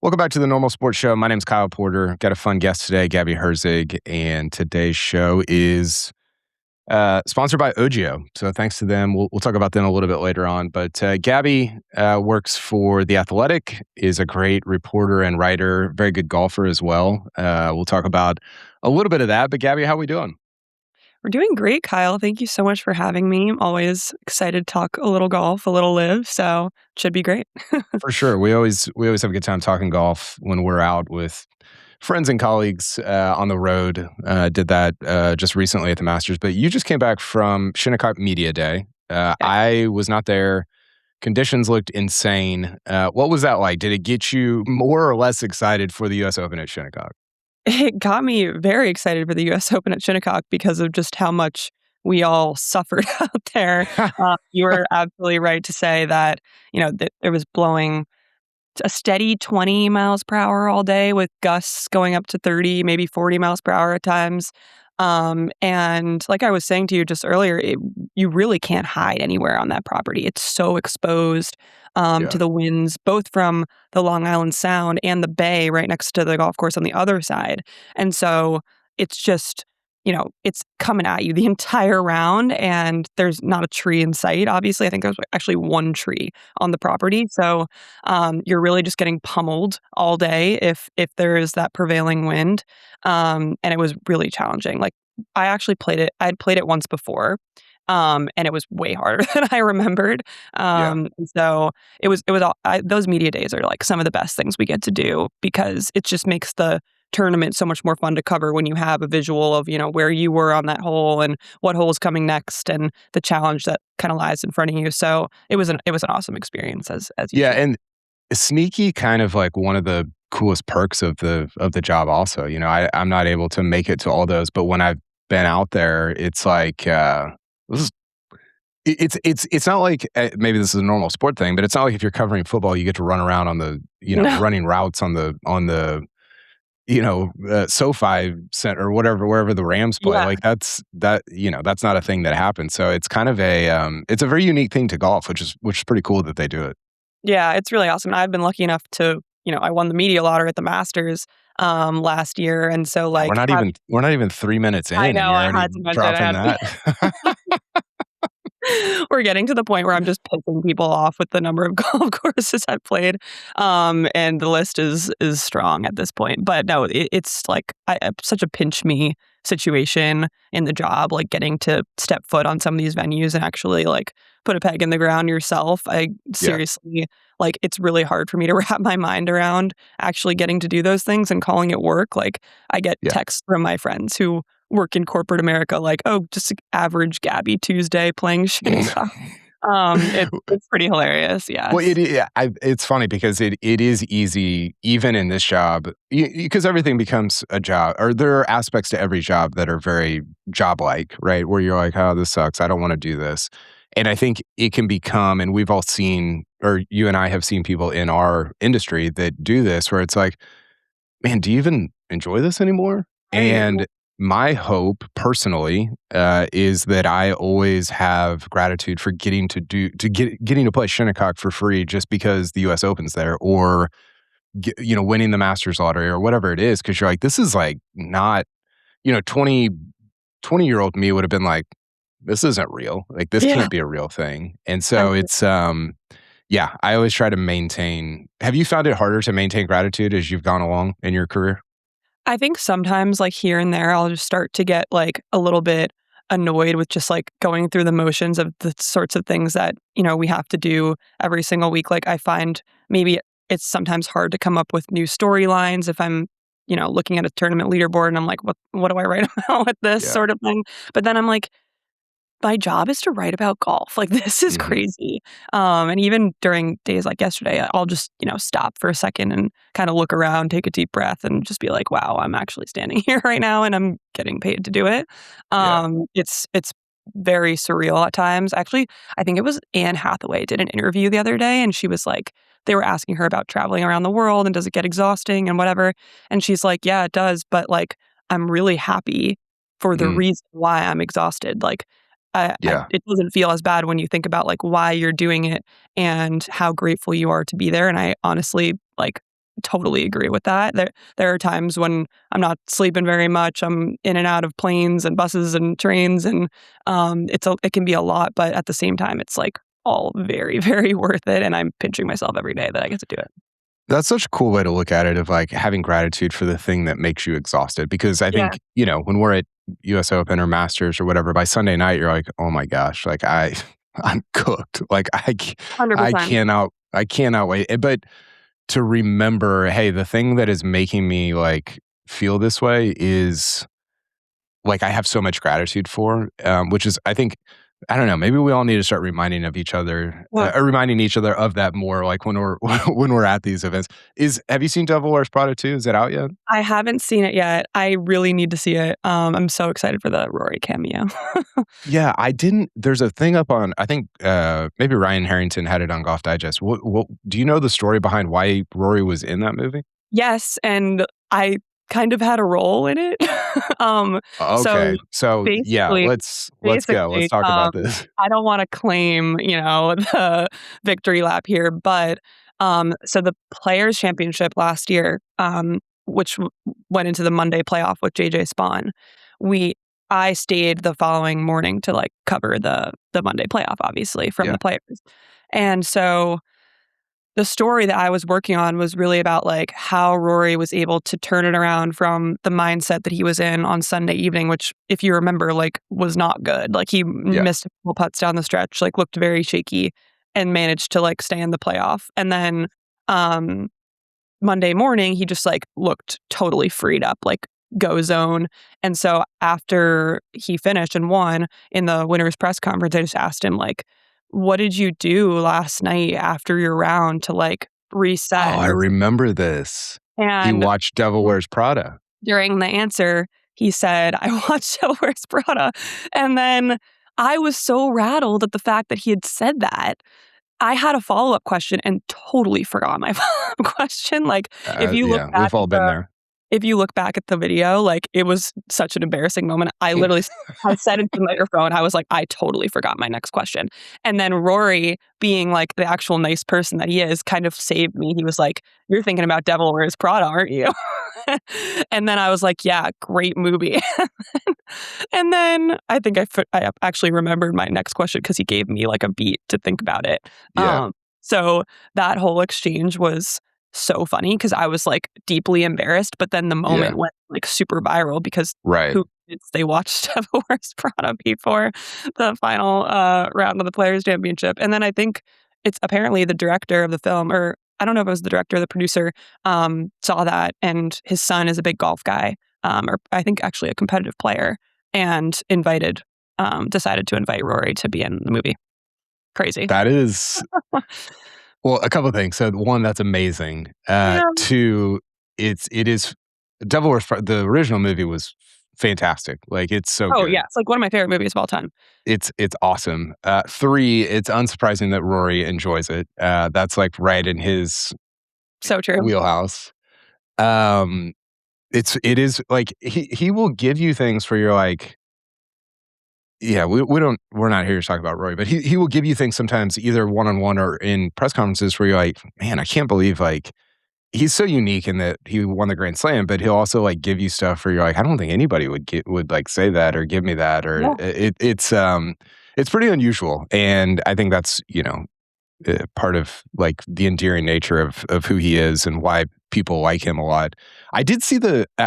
Welcome back to the Normal Sports Show. My name's Kyle Porter. Got a fun guest today, Gabby Herzig, and today's show is sponsored by Ogio. So thanks to them. We'll talk about them a little bit later on. But Gabby works for The Athletic, is a great reporter and writer, very good golfer as well. We'll talk about a little bit of that. But Gabby, how are we doing? We're doing great, Kyle. Thank you so much for having me. I'm always excited to talk a little golf, a little live, so it should be great. For sure. We always have a good time talking golf when we're out with friends and colleagues on the road. Did that just recently at the Masters. But you just came back from Shinnecock Media Day. I was not there. Conditions looked insane. What was that like? Did it get you more or less excited for the U.S. Open at Shinnecock? It got me very excited for the US Open at Shinnecock because of just how much we all suffered out there. You were absolutely right to say that, it was blowing a steady 20 miles per hour all day with gusts going up to 30, maybe 40 miles per hour at times. And like I was saying to you just earlier, you really can't hide anywhere on that property. It's so exposed to the winds, both from the Long Island Sound and the bay right next to the golf course on the other side. And so it's just, it's coming at you the entire round, and there's not a tree in sight. Obviously, I think there's actually one tree on the property. So you're really just getting pummeled all day if there is that prevailing wind. And it was really challenging. Like, I actually played it. I'd played it once before. And it was way harder than I remembered. Yeah. So those media days are like some of the best things we get to do, because it just makes the tournament so much more fun to cover when you have a visual of, where you were on that hole and what hole is coming next and the challenge that kind of lies in front of you. So it was an awesome experience as Yeah, usual. and sneaky kind of like one of the coolest perks of the job also. I'm not able to make it to all those, but when I've been out there, it's like this is it's not like maybe this is a normal sport thing, but it's not like if you're covering football, you get to run around on the No. running routes on the SoFi Center or whatever, wherever the Rams play. Yeah. Like that's not a thing that happens. So it's kind of it's a very unique thing to golf, which is pretty cool that they do it. Yeah, it's really awesome. I've been lucky enough to, I won the media lottery at the Masters last year. And so Yeah, we're like, not even 3 minutes in, I and know you're I already had to mention it. I dropping had that. We're getting to the point where I'm just pissing people off with the number of golf courses I've played, and the list is strong at this point. But no, it's like such a pinch me situation in the job, like getting to step foot on some of these venues and actually like put a peg in the ground yourself. I Yeah, seriously, like, it's really hard for me to wrap my mind around actually getting to do those things and calling it work. Like, I get yeah. texts from my friends who work in corporate America, like, "Oh, just an average Gabby Tuesday playing Shinnecock." It's pretty hilarious, Well, yes. it's funny because it is easy, even in this job, because everything becomes a job, or there are aspects to every job that are very job-like, right? Where you're like, "Oh, this sucks. I don't want to do this." And I think it can become, and we've all seen, or you and I have seen people in our industry that do this, where it's like, man, do you even enjoy this anymore? Right. And my hope personally is that I always have gratitude for getting to play Shinnecock for free just because the U.S. Open's there, or winning the Masters lottery or whatever it is. Because you're like, this is like not 20-year-old me would have been like, this isn't real. Like, this Yeah. can't be a real thing. And I so it's yeah, I always try to maintain. Have you found it harder to maintain gratitude as you've gone along in your career? I think sometimes, like, here and there, I'll just start to get, like, a little bit annoyed with just, like, going through the motions of the sorts of things that, we have to do every single week. Like, I find maybe it's sometimes hard to come up with new storylines if I'm, looking at a tournament leaderboard and I'm like, "What do I write about with this?" Yeah. sort of thing. But then I'm like, my job is to write about golf. Like, this is Mhm. crazy. And even during days like yesterday, I'll just, stop for a second and kind of look around, take a deep breath, and just be like, wow, I'm actually standing here right now and I'm getting paid to do it. Yeah. It's very surreal at times. Actually, I think it was Anne Hathaway did an interview the other day, and she was like, they were asking her about traveling around the world and does it get exhausting and whatever. And she's like, yeah, it does. But like, I'm really happy for the Mm. reason why I'm exhausted. Like, Yeah. it doesn't feel as bad when you think about, like, why you're doing it and how grateful you are to be there, and I honestly, like, totally agree with that. There are times when I'm not sleeping very much. I'm in and out of planes and buses and trains, and it can be a lot. But at the same time, it's like all very, very worth it. And I'm pinching myself every day that I get to do it. That's such a cool way to look at it, of like having gratitude for the thing that makes you exhausted. Because I Yeah, think, when we're at US Open or Masters or whatever, by Sunday night, you're like, oh my gosh, like I'm cooked. Like hundred I percent. cannot wait. But to remember, hey, the thing that is making me like feel this way is like I have so much gratitude for, which is, I think, I don't know, maybe we all need to start reminding each other of that more, like when we're when we're at these events. Have you seen Devil Wears Prada 2? Is it out yet? I haven't seen it yet. I really need to see it. I'm so excited for the Rory cameo. Yeah, I didn't. There's a thing up on, I think maybe Ryan Harrington had it on Golf Digest. What do you know the story behind why Rory was in that movie? Yes, and I kind of had a role in it. So Okay, so yeah, basically let's go. Let's basically, talk about this. I don't wanna claim, the victory lap here, but, so the Players' Championship last year, which went into the Monday playoff with JJ Spawn, we I stayed the following morning to, like, cover the Monday playoff, obviously, from Yeah, the players, and so the story that I was working on was really about, like, how Rory was able to turn it around from the mindset that he was in on Sunday evening, which, if you remember, like, was not good. Like, he yeah. missed a couple putts down the stretch, like, looked very shaky and managed to, like, stay in the playoff. And then, um, Monday morning, he just, like, looked totally freed up, like, go zone. And so after he finished and won in the winner's press conference, I just asked him, like, "What did you do last night after your round to, like, Oh, reset?" I remember this. He And watched Devil Wears Prada. during the answer, he said, "I watched Devil Wears Prada." And then I was so rattled at the fact that he had said that. I had a follow-up question and totally forgot my follow-up question. Like, if you look Yeah, back we've at all been the there. if you look back at the video, like, it was such an embarrassing moment. I said into the microphone, I was like, "I totally forgot my next question." And then Rory, being, like, the actual nice person that he is, kind of saved me. He was like, "You're thinking about Devil Wears Prada, aren't you?" And then I was like, "Yeah, great movie." And then I think I actually remembered my next question because he gave me, like, a beat to think about it. Yeah, So that whole exchange was so funny because I was, like, deeply embarrassed, but then the yeah, moment went, like, super viral because right. who thinks they watched Devil Wears Prada before the final, round of the Players' Championship. And then I think it's apparently the director of the film, or I don't know if it was the director or the producer, saw that, and his son is a big golf guy, or I think actually a competitive player, and decided to invite Rory to be in the movie. Crazy. That is, well, a couple of things. So one, that's amazing. Yeah. Two, it is Devil Wears Prada. The original movie was fantastic. Like it's so Oh, good. yeah, it's, like, one of my favorite movies of all time. It's awesome. Three, it's unsurprising that Rory enjoys it. That's like right in his So true. wheelhouse. Um, it is like he will give you things where you're like, yeah, we're not here to talk about Roy, but he will give you things sometimes either one on one or in press conferences where you're like, man, I can't believe like he's so unique in that he won the Grand Slam, but he'll also like give you stuff where you're like, I don't think anybody would like say that or give me that, or Yeah. it's pretty unusual, and I think that's part of like the endearing nature of who he is and why people like him a lot. I did see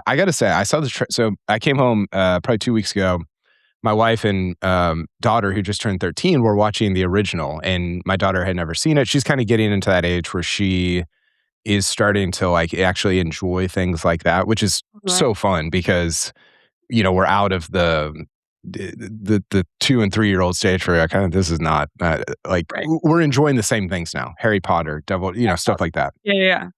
I got to say I saw so I came home probably 2 weeks ago. My wife and daughter, who just turned 13, were watching the original, and my daughter had never seen it. She's kind of getting into that age where she is starting to like actually enjoy things like that, which is Right. so fun because we're out of the 2 and 3 year old stage where kind of this is not like Right. we're enjoying the same things now. Harry Potter, Devil, stuff like that. Yeah, yeah, yeah.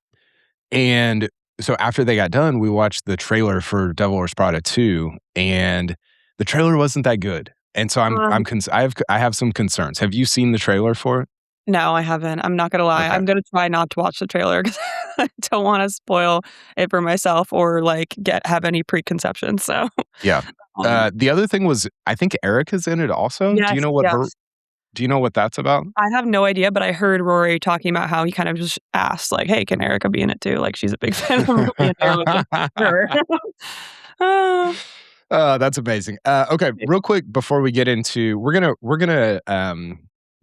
And so after they got done, we watched the trailer for Devil Wears Prada 2, and the trailer wasn't that good. And so Um, I have some concerns. Have you seen the trailer for it? no, I haven't. I'm not gonna lie. Okay. I'm gonna try not to watch the trailer because I don't wanna spoil it for myself or, like, have any preconceptions, so, Yeah. um The other thing was I think Erica's in it also. Yes, Do Do you know what that's about? I have no idea, but I heard Rory talking about how he kind of just asked, like, "Hey, can Erica be in it too?" Like, she's a big fan of the movie, and they were like, "Sure." Uh, That's amazing. Okay, real quick before we get into, we're gonna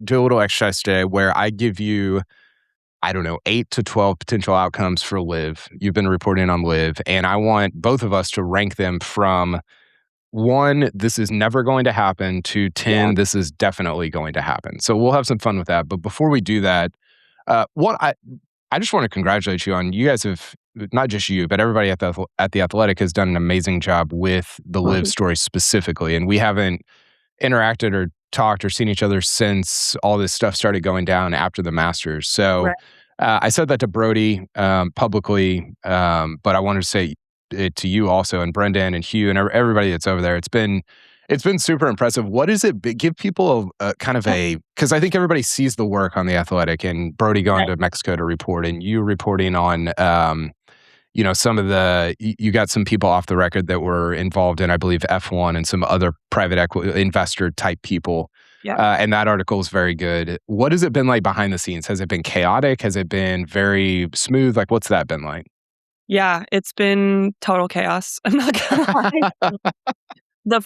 do a little exercise today where I give you, I don't know, 8 to 12 potential outcomes for LIV. You've been reporting on LIV, and I want both of us to rank them from 1, this is never going to happen, to yeah, 10, this is definitely going to happen. So we'll have some fun with that. But before we do that, what I just want to congratulate you on. You guys have, not just you, but everybody at the Athletic has done an amazing job with the LIV story specifically, and we haven't interacted or talked or seen each other since all this stuff started going down after the Masters. So right. I said that to Brody publicly, but I wanted to say it to you also, and Brendan and Hugh and everybody that's over there. It's been super impressive. What is it? Give people a kind of a, because I think everybody sees the work on the Athletic and Brody going Right. to Mexico to report, and you reporting on some of you got some people off the record that were involved in, I believe, F1 and some other private equity investor type people. Yeah. And that article is very good. What has it been like behind the scenes? Has it been chaotic? Has it been very smooth? Like, what's that been like? Yeah, it's been total chaos. I'm not gonna lie.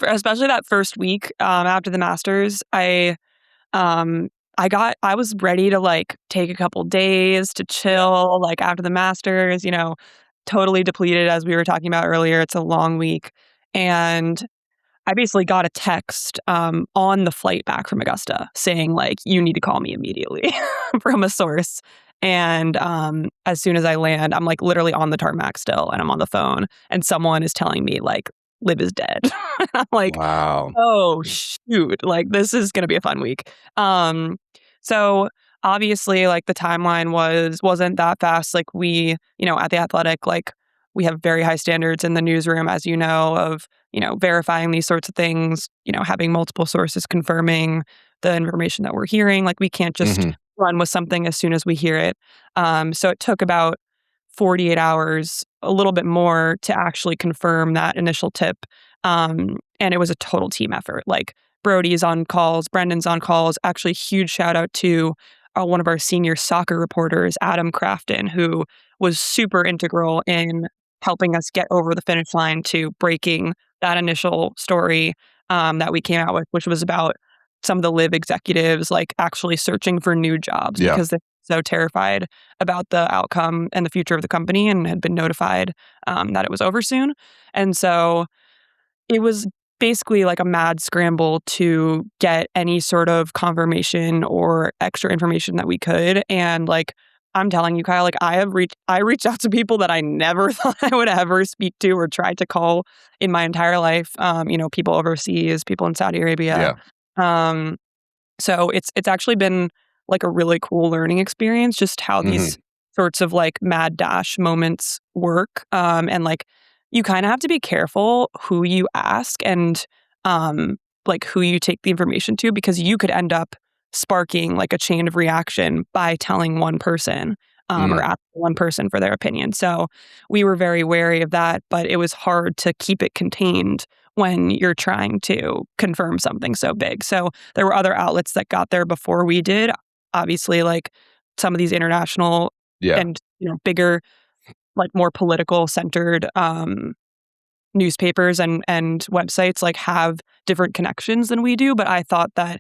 Especially that first week, after the Masters, um, I was ready to, like, take a couple days to chill, like, after the Masters, totally depleted as we were talking about earlier. It's a long week, and I basically got a text, on the flight back from Augusta saying, like, "You need to call me immediately," from a source, and, as soon as I land, I'm, like, literally on the tarmac still, and I'm on the phone, and someone is telling me, like, "Liv is dead." I'm like, Wow. "Oh, shoot, like, this is gonna be a fun week." So, obviously, like, the timeline wasn't that fast, like, at The Athletic, like, we have very high standards in the newsroom, as you know, of, verifying these sorts of things, having multiple sources confirming the information that we're hearing, like, we can't just Hmm. run with something as soon as we hear it. So it took about 48 hours, a little bit more, to actually confirm that initial tip. And it was a total team effort. Like, Brody's on calls, Brendan's on calls. Actually, huge shout out to one of our senior soccer reporters, Adam Crafton, who was super integral in helping us get over the finish line to breaking that initial story, that we came out with, which was about some of the LIV executives, like, actually searching for new jobs Yeah. because they're so terrified about the outcome and the future of the company, and had been notified, that it was over soon. And so it was basically like a mad scramble to get any sort of confirmation or extra information that we could. And, like, I'm telling you, Kyle, like, I reached out to people that I never thought I would ever speak to or try to call in my entire life. People overseas, people in Saudi Arabia. Yeah. Um, so it's actually been, like, a really cool learning experience, just how Hmm. these sorts of, like, mad dash moments work. And, like, you kinda have to be careful who you ask and, um, like, who you take the information to, because you could end up sparking, like, a chain of reaction by telling one person, or Hmm. asking one person for their opinion. So we were very wary of that, but it was hard to keep it contained when you're trying to confirm something so big. So there were other outlets that got there before we did. Obviously, like, some of these international Yeah. and, bigger, like, more political centered, newspapers and websites, like, have different connections than we do. But I thought that,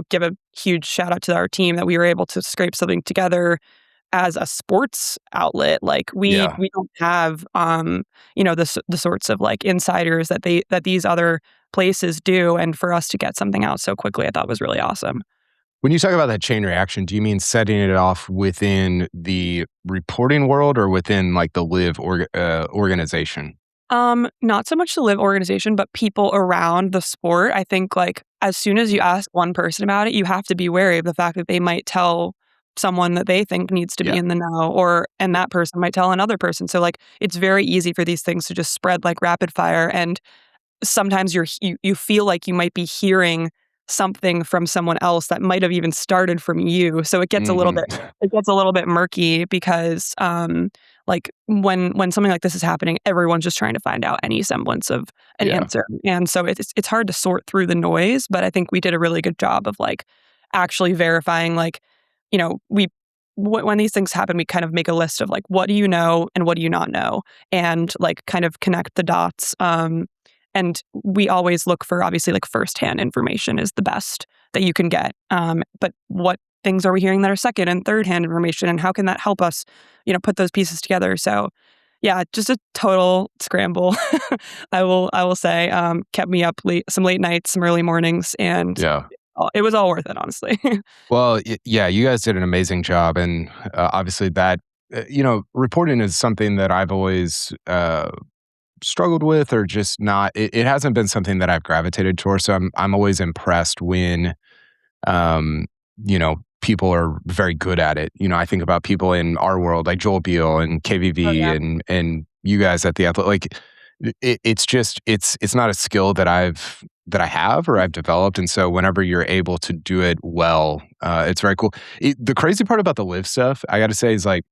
give a huge shout out to our team that we were able to scrape something together as a sports outlet. Like, we Yeah. we don't have, the sorts of, like, insiders that these other places do, and for us to get something out so quickly, I thought was really awesome. When you talk about that chain reaction, do you mean setting it off within the reporting world or within like the LIV organization? Not so much the LIV organization, but people around the sport. I think, like, as soon as you ask one person about it, you have to be wary of the fact that they might tell someone that they think needs to be Yeah. in the know, and that person might tell another person. So, like, it's very easy for these things to just spread like rapid fire. And sometimes you feel like you might be hearing something from someone else that might have even started from you. So it gets a little Hmm. bit it gets a little bit murky because, like when something like this is happening, everyone's just trying to find out any semblance of an Yeah. answer. And so it's hard to sort through the noise, but I think we did a really good job of like actually verifying, like, we when these things happen, we kind of make a list of like, what do you know and what do you not know, and like kind of connect the dots. And we always look for, obviously, like firsthand information is the best that you can get. But what things are we hearing that are second and third hand information, and how can that help us, put those pieces together? So, yeah, just a total scramble. I will say, kept me up some late nights, some early mornings, and Yeah. it was all worth it, honestly. Well, yeah, you guys did an amazing job, and obviously that reporting is something that I've always struggled with, or just not. It hasn't been something that I've gravitated towards. So I'm always impressed when um, people are very good at it. I think about people in our world like Joel Beal and Oh KVV yeah, and you guys at the Athletic. Like it's just it's not a skill that I have or I've developed, and so whenever you're able to do it well, it's very cool. The crazy part about the live stuff, I got to say, is like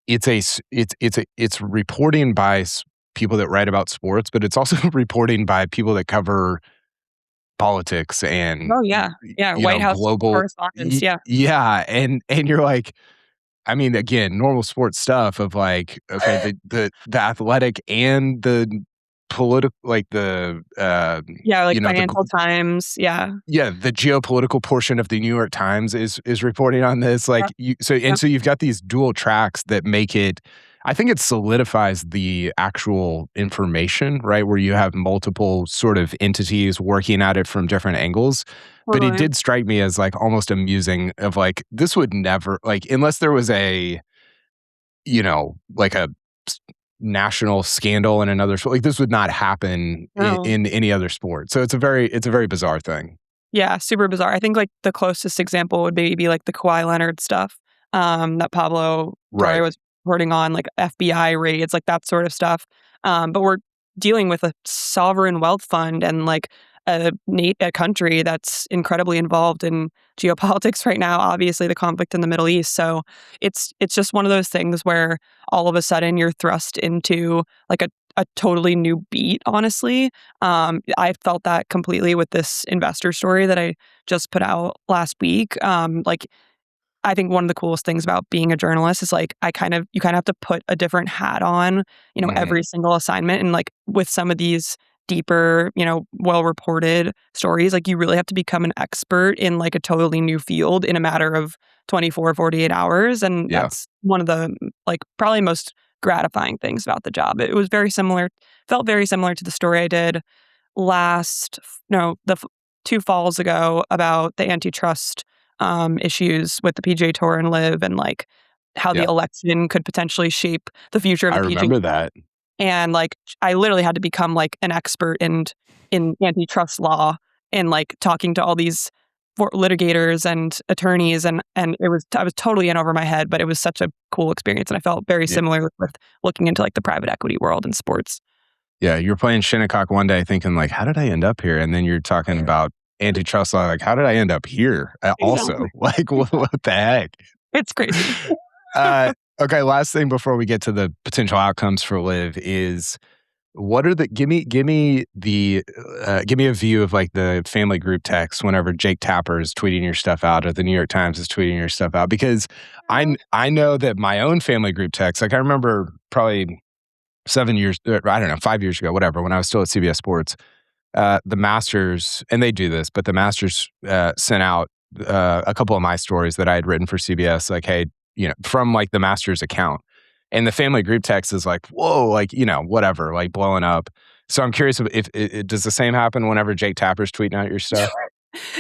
it's reporting by people that write about sports, but it's also reporting by people that cover politics and oh yeah, yeah. White House global. correspondence. Yeah, Yeah, and you're like, I mean, again, normal sports stuff of like, okay, the athletic and the political, like yeah. Like the Financial Times. Yeah, yeah, the geopolitical portion of the New York Times is reporting on this. yeah, Like so you've got these dual tracks that make it. I think it solidifies the actual information, right? Where you have multiple sort of entities working at it from different angles. But it totally. did strike me as like almost amusing of like this would never, like, unless there was a, like a s- national scandal in another sport, like this would not happen No. in any other sport. So it's a very bizarre thing. Yeah, super bizarre. I think like the closest example would maybe be like the Kawhi Leonard stuff, that Pablo Torre Right. was reporting on, like FBI raids, like that sort of stuff. But we're dealing with a sovereign wealth fund and like a country that's incredibly involved in geopolitics right now. Obviously, the conflict in the Middle East. So it's just one of those things where all of a sudden you're thrust into like a totally new beat. Honestly, I felt that completely with this investor story that I just put out last week. Like, I think one of the coolest things about being a journalist is like you kind of have to put a different hat on, Mhm. every single assignment. And like with some of these deeper, well reported stories, like you really have to become an expert in like a totally new field in a matter of 24, 48 hours. And Yeah. that's one of the like probably most gratifying things about the job. It was very similar, felt very similar to the story I did last, no, 2 falls ago about the antitrust issues with the PGA Tour and Live, and like how the Yeah. election could potentially shape the future of I the PGA. remember that. And like I literally had to become like an expert in antitrust law and like talking to all these litigators and attorneys, and I was totally in over my head, but it was such a cool experience, and I felt very Yeah. similar with looking into like the private equity world in sports. Yeah, you're playing Shinnecock one day thinking like, "How did I end up here?" And then you're talking about antitrust law, like, "How did I end up here, Exactly. also?" Like, what the heck? It's crazy. Okay, last thing before we get to the potential outcomes for Live is what are the give me a view of, like, the family group text whenever Jake Tapper is tweeting your stuff out or the New York Times is tweeting your stuff out, because I know that my own family group text, like, I remember probably 7 years, I don't know, 5 years ago, whatever, when I was still at CBS Sports, the Masters, and they do this, but the Masters sent out a couple of my stories that I had written for CBS, like, hey, from like the Masters account. And the family group text is like, whoa, like, whatever, like blowing up. So I'm curious if does the same happen whenever Jake Tapper's tweeting out your stuff?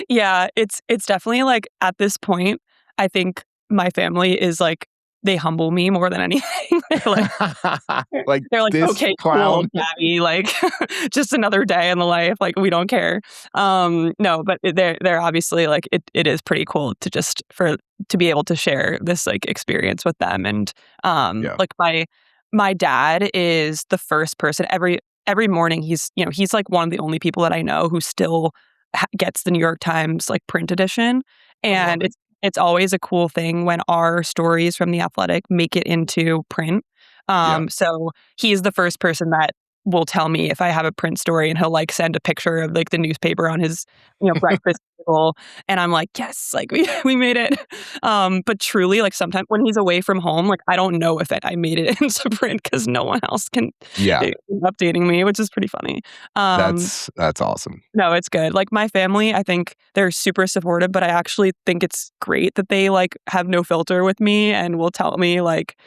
Yeah, it's definitely like at this point, I think my family is like they humble me more than anything. Like They're like, this "Okay, cool, clown. Gabby, like, just another day in the life, like, we don't care." No, but they're obviously like it is pretty cool to just for to be able to share this, like, experience with them, and, Yeah. like, my dad is the first person every morning, he's, like, one of the only people that I know who still gets the New York Times, like, print edition, I love and it. it's always a cool thing when our stories from The Athletic make it into print. Yeah. So he's the first person that will tell me if I have a print story, and he'll like send a picture of like the newspaper on his, breakfast table. And I'm like, yes, like we made it. But truly, like sometimes when he's away from home, like I don't know if I made it into print because no one else can Yeah. updating me, which is pretty funny. Um, That's awesome. no, it's good. Like my family, I think they're super supportive, but I actually think it's great that they like have no filter with me and will tell me like,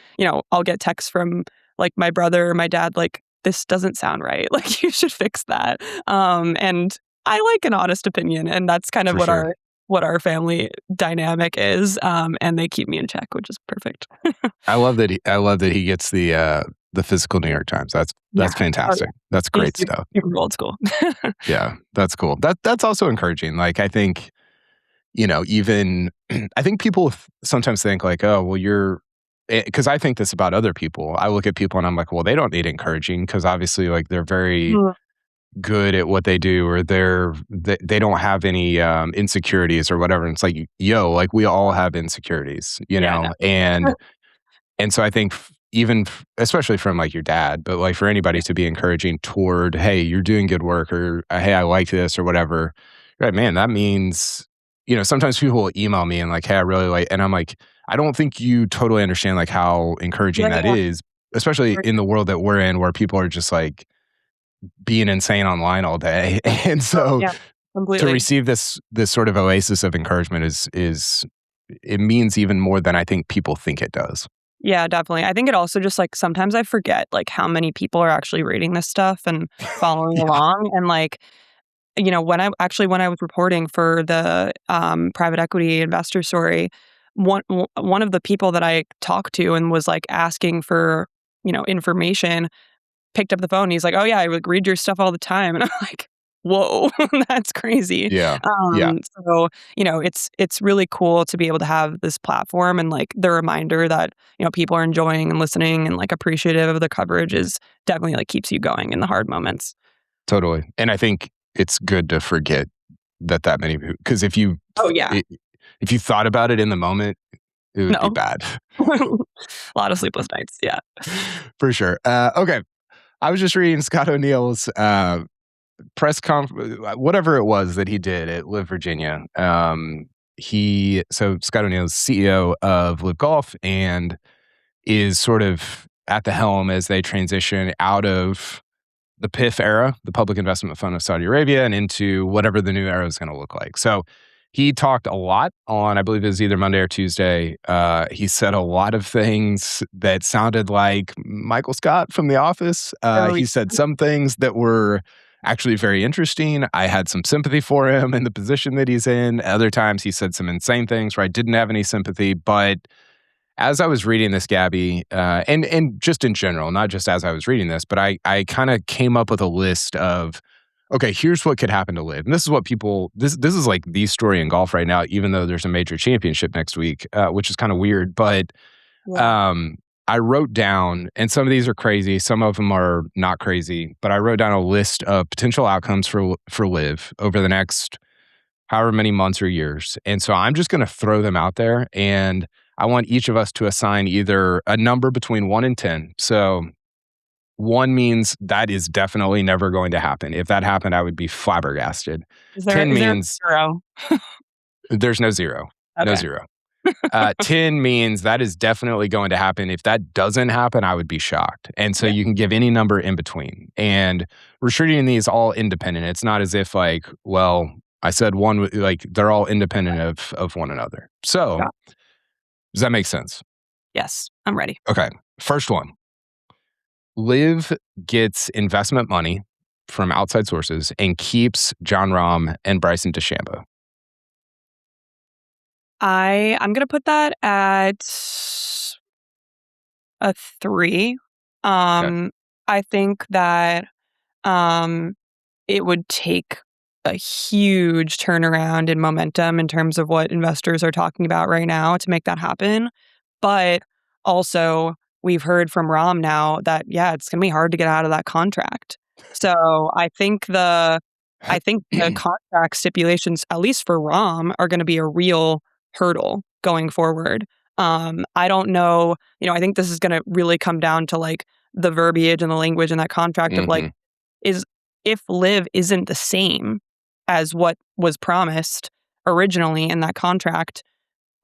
I'll get texts from like my brother or my dad, like, this doesn't sound right. Like you should fix that. And I like an honest opinion, and that's kind of For sure. what our family dynamic is. And they keep me in check, which is perfect. I love that he gets the physical New York Times. That's Yeah. Oh, fantastic. yeah. That's He's great stuff. super old school. Yeah, that's cool. That's also encouraging. Like I think, even I think people sometimes think like, oh, well, you're because I think this about other people. I look at people and I'm like, well, they don't need encouraging because obviously, like, they're very Mm, good at what they do, or they don't have any insecurities or whatever. And it's like, yo, like we all have insecurities, yeah, no. and so I think even especially from like your dad, but like for anybody to be encouraging toward, hey, you're doing good work, or hey, I like this, or whatever. Right, man, that means, sometimes people will email me and like, hey, I really like, and I'm like, I don't think you totally understand like how encouraging Yeah, that yeah. is, especially in the world that we're in, where people are just like being insane online all day. And Oh, so yeah, to completely. receive this sort of oasis of encouragement is it means even more than I think people think it does. Yeah, definitely. I think it also just like sometimes I forget like how many people are actually reading this stuff and following Yeah. along. And like, when I was reporting for the private equity investor story, one of the people that I talked to and was like asking for, information, picked up the phone. And he's like, "Oh yeah, I like read your stuff all the time." And I'm like, "Whoa, that's crazy." Yeah. Yeah. So it's really cool to be able to have this platform, and like the reminder that people are enjoying and listening and like appreciative of the coverage is definitely like keeps you going in the hard moments. Totally. And I think it's good to forget that many people, because Oh yeah, if you thought about it in the moment, it would be no, bad. a lot of sleepless nights. Yeah. For sure. Okay. I was just reading Scott O'Neill's press whatever it was that he did at Live Virginia. So Scott O'Neill's CEO of Live Golf and is sort of at the helm as they transition out of the PIF era, the Public Investment Fund of Saudi Arabia, and into whatever the new era is going to look like. So he talked a lot on, I believe it was either Monday or Tuesday. He said a lot of things that sounded like Michael Scott from The Office. Oh, He said some things that were actually very interesting. I had some sympathy for him in the position that he's in. Other times he said some insane things where I didn't have any sympathy. But as I was reading this, Gabby, and just in general, not just as I was reading this, but I kind of came up with a list of, okay, here's what could happen to Live. And this is what people this is like the story in golf right now, even though there's a major championship next week, which is kind of weird. But yeah. um, I wrote down, and some of these are crazy, some of them are not crazy, but I wrote down a list of potential outcomes for Live over the next however many months or years. And so I'm just going to throw them out there, and I want each of us to assign either a number between 1 and 10. So 1 means that is definitely never going to happen. If that happened, I would be flabbergasted. Is there 10 is there a means zero? there's no zero. No Okay. zero. 10 means that is definitely going to happen. If that doesn't happen, I would be shocked. And so Yeah. you can give any number in between. And we're treating these all independent. It's not as if like, well, I said one, like they're all independent of one another. So Got does that make sense? Yes, I'm ready. Okay. First one. Liv gets investment money from outside sources and keeps John Rahm and Bryson DeChambeau. I'm gonna put that at a 3. Okay. I think that, um, it would take a huge turnaround in momentum in terms of what investors are talking about right now to make that happen. But also, we've heard from Rahm now that, yeah, it's gonna be hard to get out of that contract. So I think the contract stipulations, at least for Rahm, are gonna be a real hurdle going forward. I don't know, I think this is going to really come down to like the verbiage and the language in that contract of like, Mhm. is if Liv isn't the same as what was promised originally in that contract,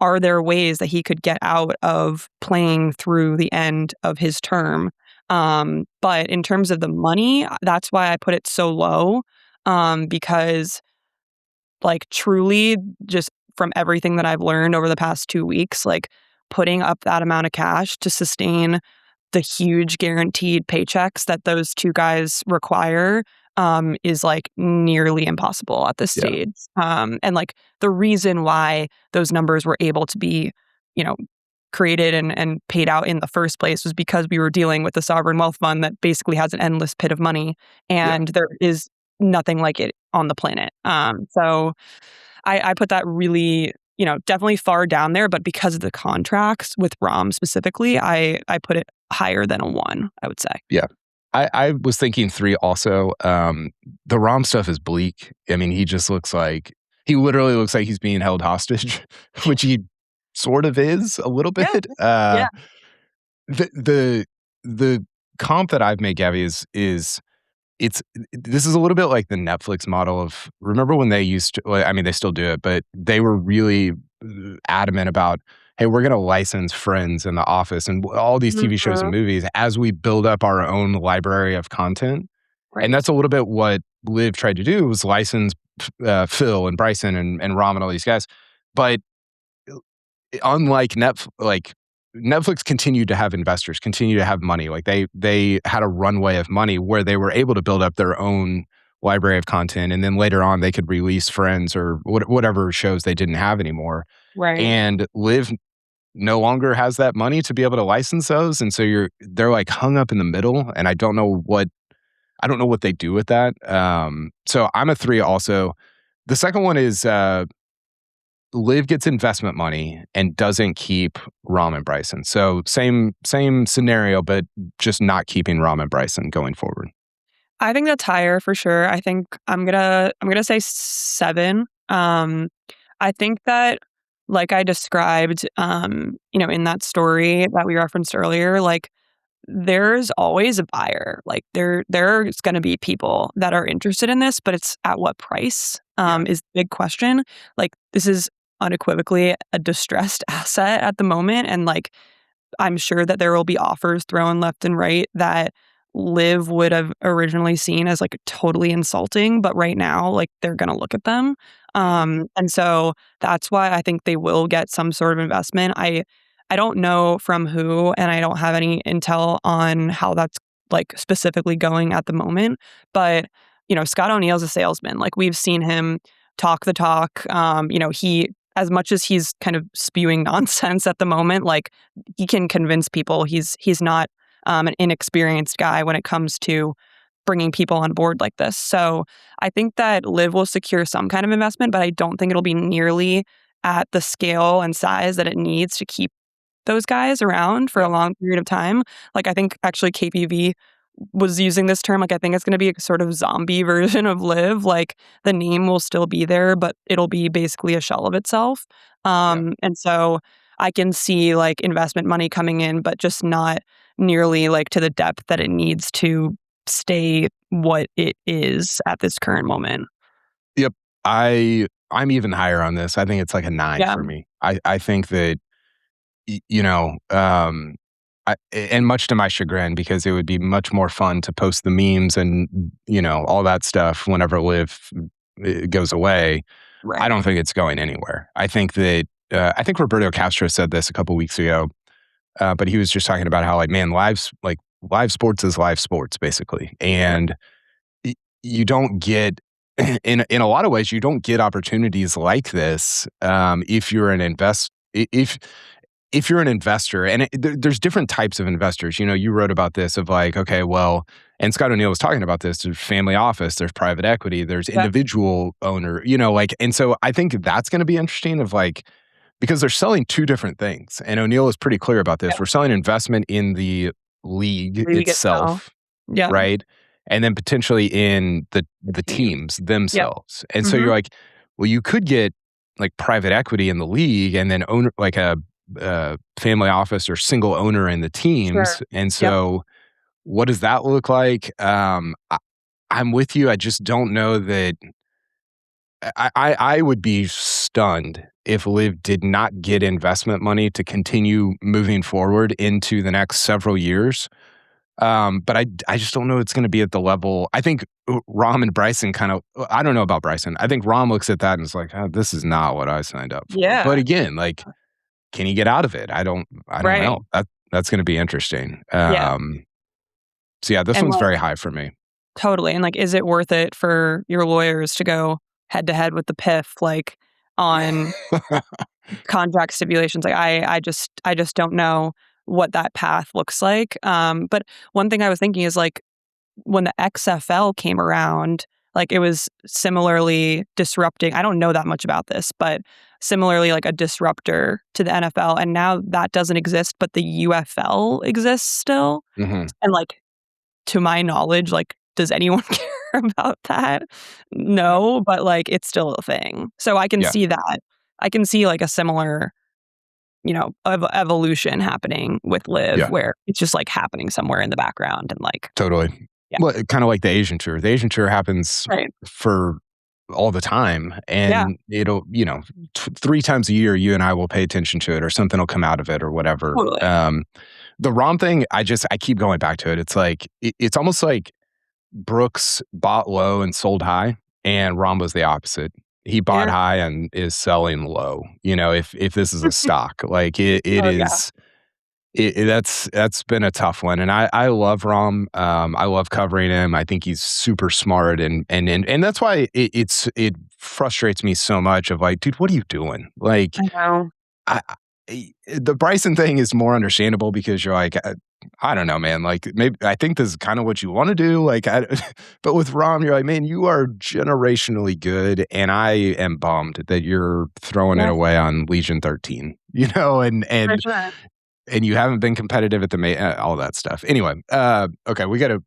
are there ways that he could get out of playing through the end of his term? But in terms of the money, that's why I put it so low, because like truly just from everything that I've learned over the past 2 weeks, like putting up that amount of cash to sustain the huge guaranteed paychecks that those two guys require, is like nearly impossible at this Yeah. stage. And like the reason why those numbers were able to be, you know, created and paid out in the first place was because we were dealing with a sovereign wealth fund that basically has an endless pit of money, Yeah. and there is nothing like it on the planet. So I put that really, definitely far down there, but because of the contracts with Rahm specifically, I put it higher than a 1, I would say. Yeah. I was thinking 3 also. The Rom stuff is bleak. I mean, he literally looks like he's being held hostage, which he sort of is a little Yeah, bit. yeah. The the the comp that I've made, Gabby, is it's this is a little bit like the Netflix model of remember when they used to, well, I mean, they still do it, but they were really adamant about, hey, we're going to license Friends and The Office and all these TV shows and Mhm. movies as we build up our own library of content. And Right, that's a little bit what Liv tried to do was license Phil and Bryson and Rahm and all these guys. But unlike Netflix continued to have investors, continue to have money. Like they had a runway of money where they were able to build up their own library of content, and then later on they could release Friends or whatever shows they didn't have anymore. right. And Live no longer has that money to be able to license those, and so they're like hung up in the middle, and I don't know what they do with that. So I'm a 3 also. The second one is Liv gets investment money and doesn't keep Rahm and Bryson. So same scenario, but just not keeping Rahm and Bryson going forward. I think that's higher for sure. I think I'm gonna say 7. I think that, like I described, in that story that we referenced earlier, like there's always a buyer. Like there's going to be people that are interested in this, but it's at what price, Yeah. is the big question. Like this is unequivocally a distressed asset at the moment, and like I'm sure that there will be offers thrown left and right that Liv would have originally seen as like totally insulting, but right now, like they're gonna look at them. Mhm. And so that's why I think they will get some sort of investment. I don't know from who, and I don't have any intel on how that's like specifically going at the moment. But Scott O'Neill's a salesman. Like we've seen him talk the talk. He as much as he's kind of spewing nonsense at the moment, like he can convince people he's not an inexperienced guy when it comes to bringing people on board like this. So I think that Liv will secure some kind of investment, but I don't think it'll be nearly at the scale and size that it needs to keep those guys around for a Yeah. long period of time. Like I think actually KPV was using this term. Like I think it's going to be a sort of zombie version of Live. Like the name will still be there, but it'll be basically a shell of itself. Yeah. And so I can see like investment money coming in, but just not nearly like to the depth that it needs to stay what it is at this current moment. Yep. I'm even higher on this. I think it's like a 9 Yeah. for me. I think that you know, and much to my chagrin, because it would be much more fun to post the memes and all that stuff whenever Live goes away. I Right. don't think it's going anywhere. I think Roberto Castro said this a couple weeks ago, but he was just talking about how man, live sports is live sports basically, Right. and you don't get in a lot of ways you don't get opportunities like this if you're an if you're an investor, and there's different types of investors. You wrote about this of like, okay, well, and Scott O'Neill was talking about this. There's family office, there's private equity, there's Yep. individual owner. And so I think that's going to be interesting of like because they're selling two different things, and O'Neill is pretty clear about this. Yep. We're selling investment in the league We get so. itself, Yeah. right? And then potentially in The the team. teams Yep. themselves. And so Hmm. you're like, well, you could get like private equity in the league and then owner like a family office or single owner in the Sure. teams. And Yep. so what does that look like? I'm with you. I just don't know that I would be stunned if Liv did not get investment money to continue moving forward into the next several years. But I just don't know it's going to be at the level. I think Rahm and Bryson kind of. I don't know about Bryson. I think Rahm looks at that and is like, oh, "This is not what I signed up for." But Yeah. again, like, can he get out of it? I don't Right. know. That's going to be interesting. Yeah. So yeah, this And one's like very high for me. totally. And like, is it worth it for your lawyers to go head to head with the PIF, like on contract stipulations? Like, I just don't know what that path looks like. But one thing I was thinking is like when the XFL came around, like it was similarly disrupting. I don't know that much about this, but similarly like a disruptor to the NFL. And now that doesn't exist, but the UFL exists still. Hmm. And like to my knowledge, like, does anyone care about that? No, but like it's still a thing. So I can Yeah, see that. I can see like a similar, evolution happening with Live yeah. where it's just like happening somewhere in the background and like, Totally. yeah. Well, kind of like the Asian tour. The Asian tour happens Right. for all the time, Yeah, and it'll, three times a year, you and I will pay attention to it, or something will come out of it, or whatever. totally. The Rom thing, I keep going back to it. It's like it's almost like Brooks bought low and sold high, and Rom was the opposite. He bought Yeah. high and is selling low. If this is a stock, like it Oh, yeah. is. That's been a tough one, and I love Rom. I love covering him. I think he's super smart, and that's why it frustrates me so much. Of like, dude, what are you doing? Like, I know. the Bryson thing is more understandable because you're like, I don't know, man. Like, maybe I think this is kind of what you want to do. Like, but with Rom, you're like, man, you are generationally good, and I am bummed that you're throwing it Yeah, away on Legion 13. And for and sure. and you haven't been competitive at the all that stuff. Anyway, okay, we gotta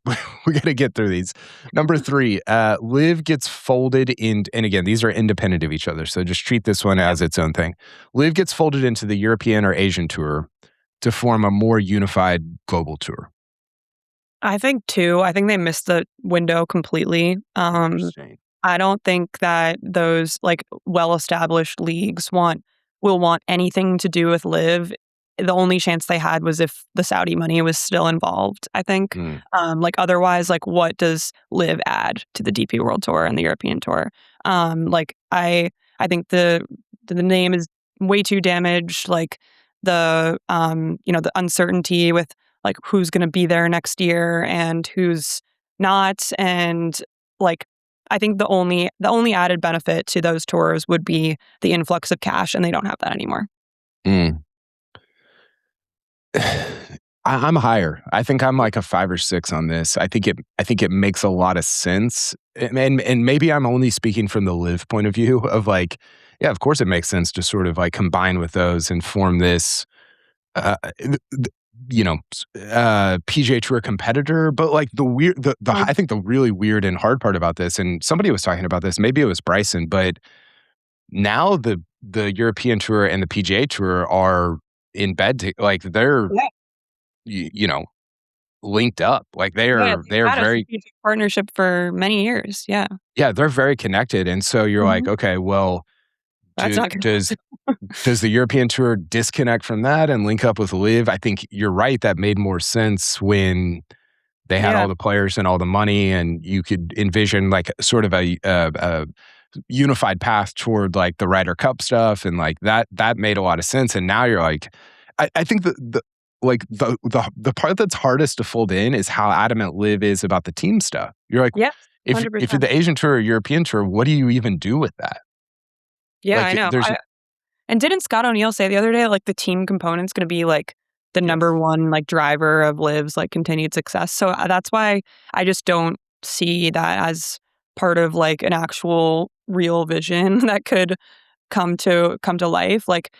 we gotta get through these. Number three, Liv gets folded in, and again, these are independent of each other, so just treat this one Yep. as its own thing. Liv gets folded into the European or Asian tour to form a more unified global tour. I think too. I think they missed the window completely. Interesting. I don't think that those like well-established leagues will want anything to do with Live. The only chance they had was if the Saudi money was still involved, I think. Mm, Like otherwise, like what does Live add to the DP World Tour and the European Tour? Like I think the name is way too damaged. Like the uncertainty with like who's gonna be there next year and who's not. And like I think the only added benefit to those tours would be the influx of cash, and they don't have that anymore. mm. I'm higher. I think I'm like a 5 or 6 on this. I think it makes a lot of sense, and maybe I'm only speaking from the Live point of view of like, yeah, of course it makes sense to sort of like combine with those and form this, th- th- PGA Tour competitor. But like Mm. I think the really weird and hard part about this, and somebody was talking about this, maybe it was Bryson, but now the European Tour and the PGA Tour are in bed, like they're Yeah. you know linked up. Like Yeah, they've they are had a very, strategic partnership for many years. Yeah. yeah, they're very connected. And so you're like, Mhm. okay, well, That's not gonna does the European Tour disconnect from that and link up with Live? I think you're right. That made more sense when they had Yeah. all the players and all the money, and you could envision like sort of a unified path toward like the Ryder Cup stuff, and like that made a lot of sense. And now you're like, I think the part that's hardest to fold in is how adamant Liv is about the team stuff. You're like, Yes, if you're 100%. the Asian tour or European tour, what do you even do with that? Yeah, I Like, know. there's And didn't Scott O'Neil say the other day, like, the team component's gonna be, like, the number yes, one, like, driver of Liv's, like, continued success? So, that's why I just don't see that as part of, like, an actual real vision that could come to life. Like,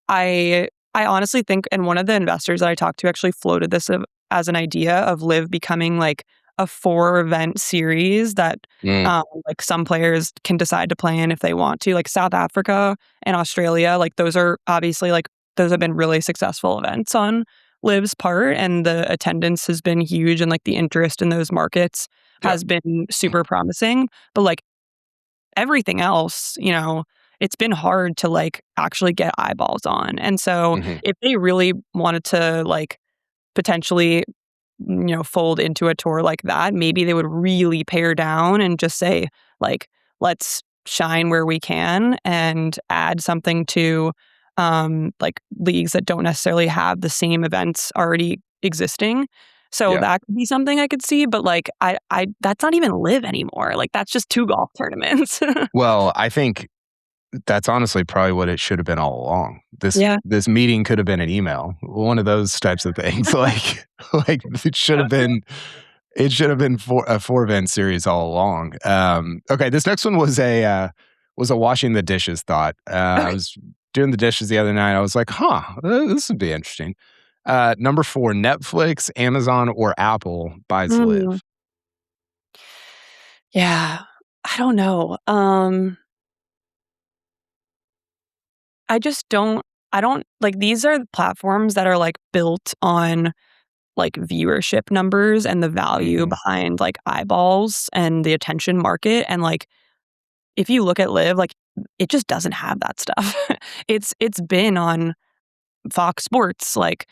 I honestly think and one of the investors that I talked to actually floated this as an idea of Live becoming, like, a 4-event series that, mm, like, some players can decide to play in if they want to. Like, South Africa and Australia, like, those are obviously, like, those have been really successful events on LIV's part, and the attendance has been huge, and like the interest in those markets Yeah. has been super promising. But like everything else, it's been hard to like actually get eyeballs on. And so Mhm. if they really wanted to like potentially fold into a tour like that, maybe they would really pare down and just say, like, let's shine where we can and add something to like leagues that don't necessarily have the same events already existing. So Yeah. that could be something I could see, but like I that's not even live anymore. Like that's just two golf tournaments. Well, I think that's honestly probably what it should have been all along. This Yeah. this meeting could have been an email, one of those types of things. Like it should have been a 4 event series all along. Okay, this next one was a washing the dishes thought. I Okay. was doing the dishes the other night. I was like, huh, this would be interesting. Number 4, Netflix, Amazon, or Apple buys Mm, Live. yeah. I don't know. I don't like these are platforms that are like built on like viewership numbers and the value Mhm. behind like eyeballs and the attention market. And like if you look at Live, like it just doesn't have that stuff. It's been on Fox Sports, like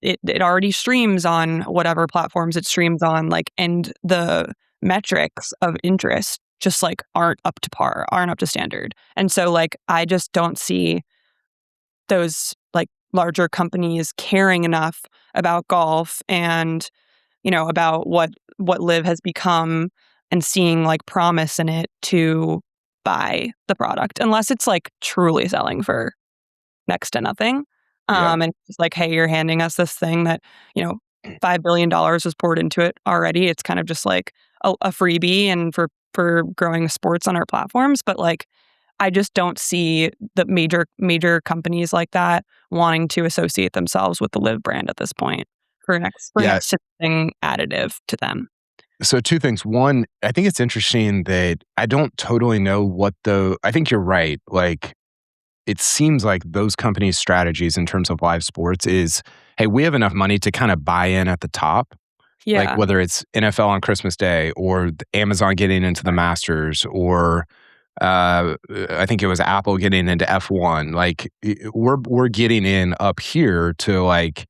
it already streams on whatever platforms it streams on, like, and the metrics of interest just like aren't up to par, aren't up to standard. And so like I just don't see those like larger companies caring enough about golf and about what Live has become and seeing like promise in it to buy the product unless it's like truly selling for next to nothing. Yeah. And it's like, hey, you're handing us this thing that, $5 billion was poured into it already. It's kind of just like a freebie and for growing sports on our platforms. But like I just don't see the major companies like that wanting to associate themselves with the Live brand at this point for Yeah. next to nothing additive to them. So 2 things. One, I think it's interesting that I don't totally know I think you're right. Like, it seems like those companies' strategies in terms of live sports is, "Hey, we have enough money to kinda buy in at the top," like, Yeah. whether it's NFL on Christmas Day or Amazon getting into the Masters or, I think it was Apple getting into F1. Like, we're getting in up here to, like,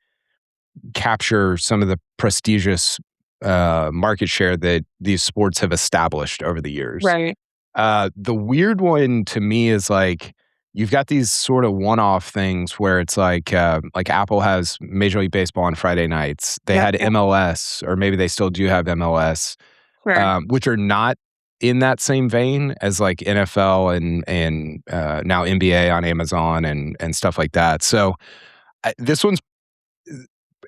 capture some of the prestigious market share that these sports have established over the years. Right. The weird one to me is like you've got these sort of one-off things where it's like Apple has Major League Baseball on Friday nights. They Yep. had Yep. MLS, or maybe they still do have MLS, Sure. which are not in that same vein as like NFL and now NBA on Amazon and stuff like that. So this one's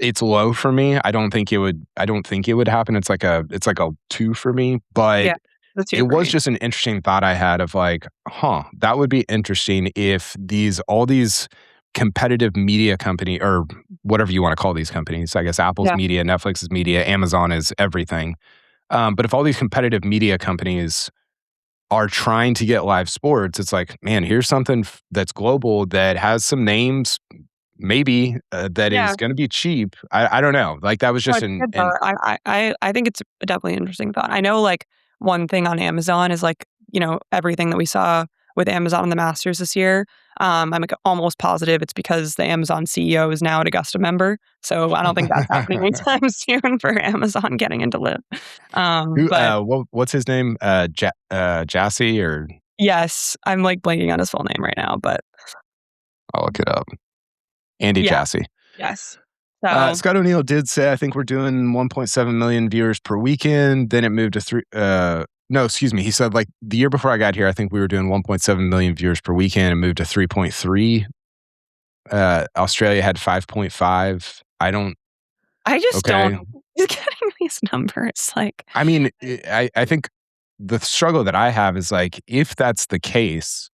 it's low for me. I don't think it would happen. It's like a 2 for me, but Yeah. The two it for was me. just an interesting thought I had of like, huh, that would be interesting if all these competitive media company or whatever you want to call these companies, I guess Apple's Yeah. media, Netflix's media, Amazon is everything. But if all these competitive media companies are trying to get live sports, it's like, man, here's something that's global that has some names maybe, that Yeah. is gonna be cheap. I don't know. Like, that was No, just it's a good an thought. I think it's definitely an interesting thought. I know, like, one thing on Amazon is, like, everything that we saw with Amazon and the Masters this year, I'm, like, almost positive it's because the Amazon CEO is now an Augusta member, so I don't think that's happening anytime soon for Amazon getting into Live. Who, But what's his name? Jassy, or yes, I'm, like, blanking on his full name right now, but I'll look it up. Andy yeah, Jassy. yes. So Scott O'Neill did say, I think we're doing 1.7 million viewers per weekend. Then it moved to no, excuse me. He said, like, the year before I got here, I think we were doing 1.7 million viewers per weekend and moved to 3.3. Australia had 5.5. I don't, I just don't okay. he's getting these numbers, like I mean, I think the struggle that I have is like, if that's the case,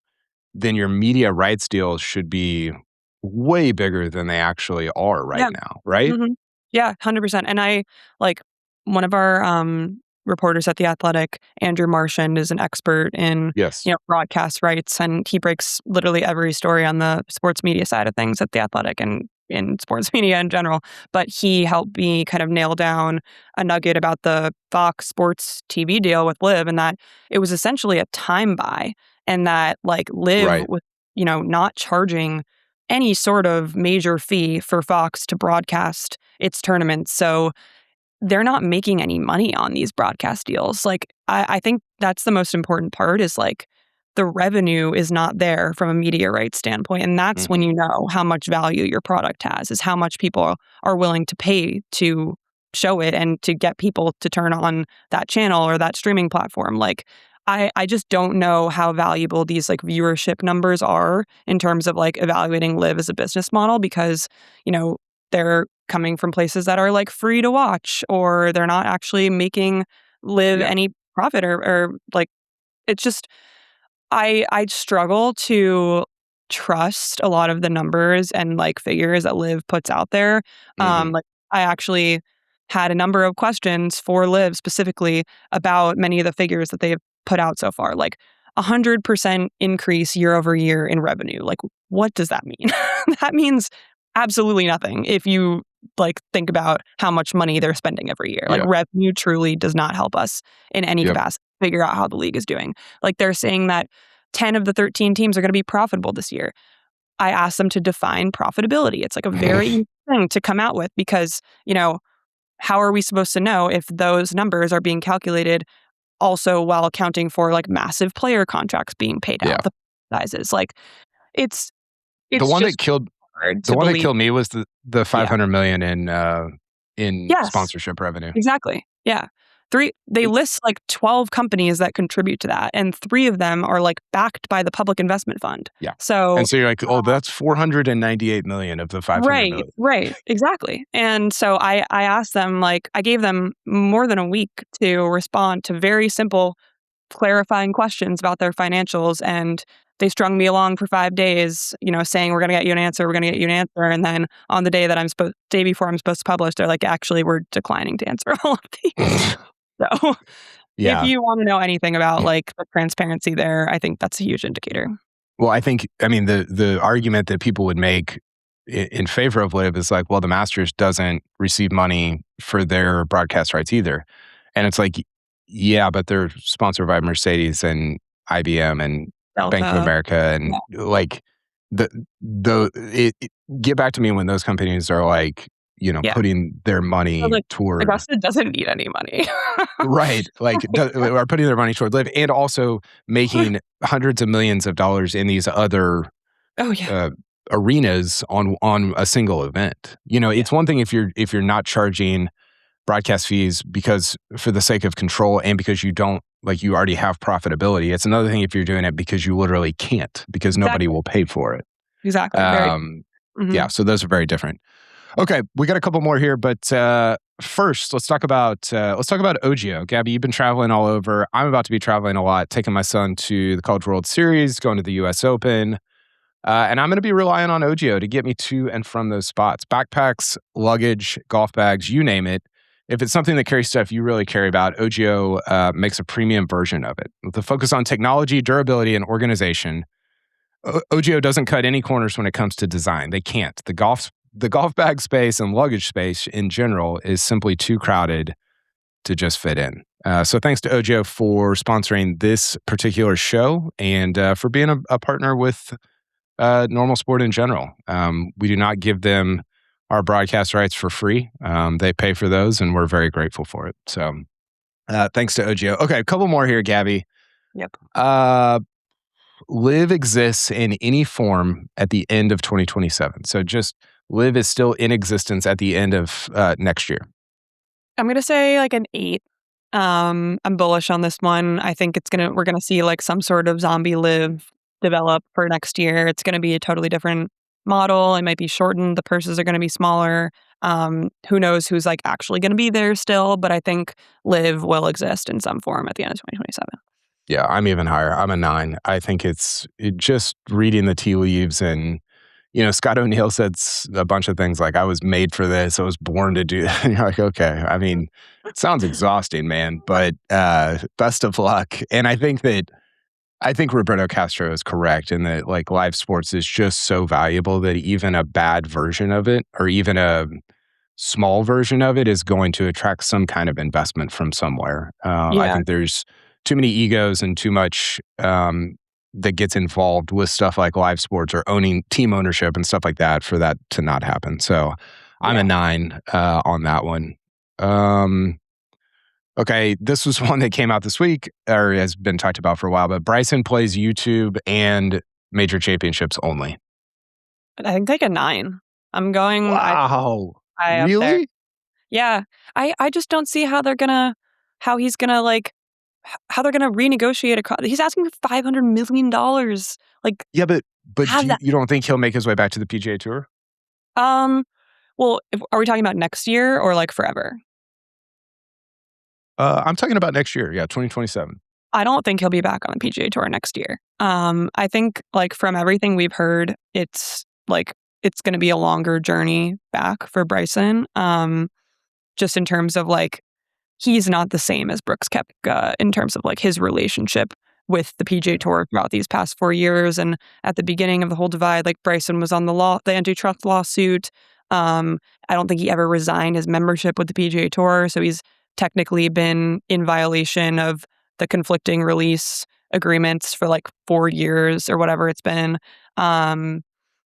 then your media rights deals should be way bigger than they actually are right yeah. now, right? Mhm. Yeah, 100%, and I like, one of our, reporters at The Athletic. Andrew Marchand is an expert in Yes. broadcast rights, and he breaks literally every story on the sports media side of things at The Athletic and in sports media in general. But he helped me kind of nail down a nugget about the Fox Sports TV deal with LIV, and that it was essentially a time buy, and that like LIV Right. was, not charging any sort of major fee for Fox to broadcast its tournaments. So they're not making any money on these broadcast deals. Like, I think that's the most important part is like the revenue is not there from a media rights standpoint. And that's when Mhm. you know how much value your product has, is how much people are willing to pay to show it and to get people to turn on that channel or that streaming platform. Like, I just don't know how valuable these like viewership numbers are in terms of like evaluating LIV as a business model because, they're coming from places that are like free to watch, or they're not actually making LIV Yeah. any profit, or like it's just I struggle to trust a lot of the numbers and like figures that LIV puts out there. Mhm. Like I actually had a number of questions for LIV specifically about many of the figures that they've put out so far, like 100% increase year over year in revenue. Like, what does that mean? That means absolutely nothing if you like think about how much money they're spending every year. Like Yep. revenue truly does not help us in any Yep. capacity figure out how the league is doing. Like they're saying that 10 of the 13 teams are going to be profitable this year. I asked them to define profitability. It's like a very easy thing to come out with because, how are we supposed to know if those numbers are being calculated also while accounting for like massive player contracts being paid Yeah. out, the sizes? Like it's The it's one that just killed hard the to one that believe. killed me was the Yeah. 500 million in Yes. sponsorship revenue. Exactly. Yeah. They It list like 12 companies that contribute to that, and 3 of them are like backed by the Public Investment Fund. Yeah. So And so you're like, "Oh, that's 498 million of the 500 right, million." right, exactly. And so I asked them, like, I gave them more than a week to respond to very simple clarifying questions about their financials, and they strung me along for 5 days, saying, "We're gonna get you an answer, we're gonna get you an answer," and then on the day before I'm supposed to publish, they're like, "Actually, we're declining to answer all of these." So, if Yeah. you wanna know anything about, like, the transparency there, I think that's a huge indicator. Well, I mean, the argument that people would make in favor of LIV is like, well, the Masters doesn't receive money for their broadcast rights either. And it's like, yeah, but they're sponsored by Mercedes and IBM and Bank of Delta. America and Yeah. like get back to me when those companies are like, Yeah. putting their So, money like, toward Augusta doesn't need any money. right, like are putting their money toward LIV and also making hundreds of millions of dollars in these other Oh, yeah. uh, arenas on a single event. Yeah. It's one thing if you're not charging broadcast fees because for the sake of control and because you don't like you already have profitability. It's another thing if you're doing it because you literally can't because nobody Exactly. will pay for it. Exactly. Very Um, yeah, mhm. so those are very different. Okay, we got a couple more here, but first let's talk about OGIO. Gabby, you've been traveling all over. I'm about to be traveling a lot, taking my son to the College World Series, going to the U.S. Open. And I'm going to be relying on OGIO to get me to and from those spots. Backpacks, luggage, golf bags, you name it. If it's something that carries stuff you really care about, OGIO makes a premium version of it. With a focus on technology, durability, and organization, OGIO doesn't cut any corners when it comes to design. They can't. The golf bag space and luggage space in general is simply too crowded to just fit in. So thanks to OGIO for sponsoring this particular show and for being a partner with normal sport in general. We do not give them our broadcast rights for free. They pay for those, and we're very grateful for it. So thanks to OGIO. Okay, a couple more here, Gabby. Yep. LIV exists in any form at the end of 2027. So just LIV is still in existence at the end of next year. I'm gonna say like an 8. I'm bullish on this one. I think we're gonna see like some sort of zombie LIV develop for next year. It's gonna be a totally different model. It might be shortened. The purses are gonna be smaller. Who knows who's like actually gonna be there still, but I think LIV will exist in some form at the end of 2027. Yeah, I'm even higher. I'm a 9. I think it's just reading the tea leaves and Scott O'Neill said a bunch of things like, I was made for this. I was born to do that. And you're like, okay. I mean, it sounds exhausting, man, but best of luck. And I think Roberto Castro is correct in that like live sports is just so valuable that even a bad version of it or even a small version of it is going to attract some kind of investment from somewhere. I Yeah. think there's too many egos and too much that gets involved with stuff like live sports or owning team ownership and stuff like that for that to not happen. So I'm a Yeah. 9 on that one. Okay, this was one that came out this week or has been talked about for a while, but Bryson plays YouTube and major championships only. I think like a 9. I'm going Wow. high up there. Really? Yeah. I just don't see how he's gonna like how they're gonna renegotiate he's asking for $500 million. Like, Yeah, but have that. you don't think he'll make his way back to the PGA Tour? Um, well, are we talking about next year or like forever? I'm talking about next year. Yeah, 2027. I don't think he'll be back on the PGA Tour next year. I think like from everything we've heard, it's going to be a longer journey back for Bryson. Just in terms of like he's not the same as Brooks Koepka in terms of like his relationship with the PGA Tour throughout these past 4 years. And at the beginning of the whole divide, like Bryson was on the antitrust lawsuit. I don't think he ever resigned his membership with the PGA Tour, so he's technically been in violation of the conflicting release agreements for like 4 years or whatever it's been. Um,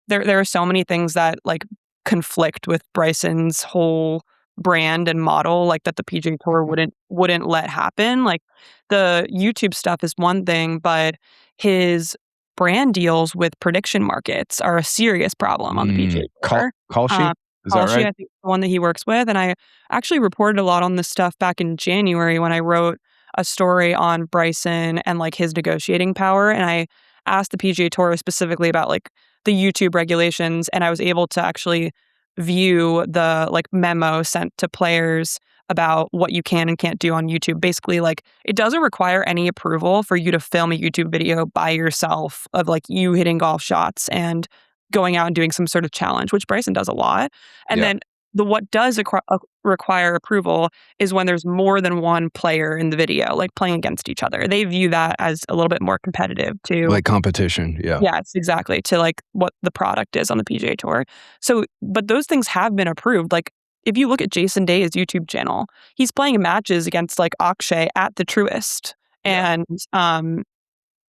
there are so many things that like conflict with Bryson's whole brand and model, like that the PGA Tour wouldn't let happen. Like the YouTube stuff is one thing, but his brand deals with prediction markets are a serious problem on the PGA Tour. Call Um, sheet? Is that Kalshi, right? I think, is the one that he works with, and I actually reported a lot on this stuff back in January when I wrote a story on Bryson and like his negotiating power, and I asked the PGA Tour specifically about like the YouTube regulations, and I was able to actually view the like memo sent to players about what you can and can't do on YouTube. Basically, like it doesn't require any approval for you to film a YouTube video by yourself of like you hitting golf shots and going out and doing some sort of challenge, which Bryson does a lot. And Yeah. then what does require approval is when there's more than one player in the video, like playing against each other. They view that as a little bit more competitive to Like competition. Yeah. yes, exactly, to like what the product is on the PGA Tour. So, but those things have been approved. Like if you look at Jason Day's YouTube channel, he's playing matches against like Akshay at the Truist. Yeah. And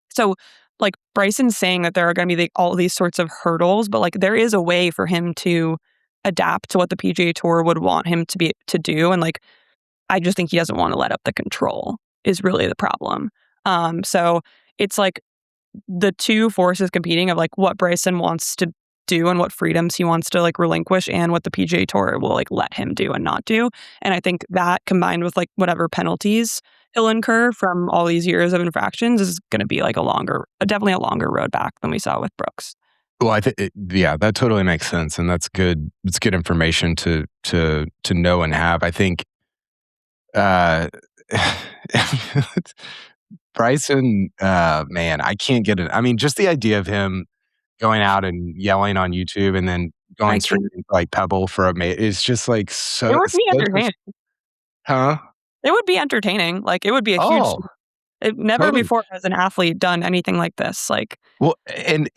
so like Bryson's saying that there are going to be like, all these sorts of hurdles, but like there is a way for him to adapt to what the PGA Tour would want him to do. And like I just think he doesn't want to let up the control is really the problem. So it's like the two forces competing of like what Bryson wants to do and what freedoms he wants to like relinquish and what the PGA Tour will like let him do and not do. And I think that combined with like whatever penalties he'll incur from all these years of infractions is going to be like definitely a longer road back than we saw with Brooks. Well, I think yeah, that totally makes sense, and that's good. It's good information to know and have. I think uh, Bryson, man, I can't get it. I mean, just the idea of him going out and yelling on YouTube and then I going straight can't. into like Pebble for a mate is just like It so would be such a entertaining. huh? It would be entertaining. Like it would be a huge. Oh, Never totally. before has an athlete done anything like this. Like Well, and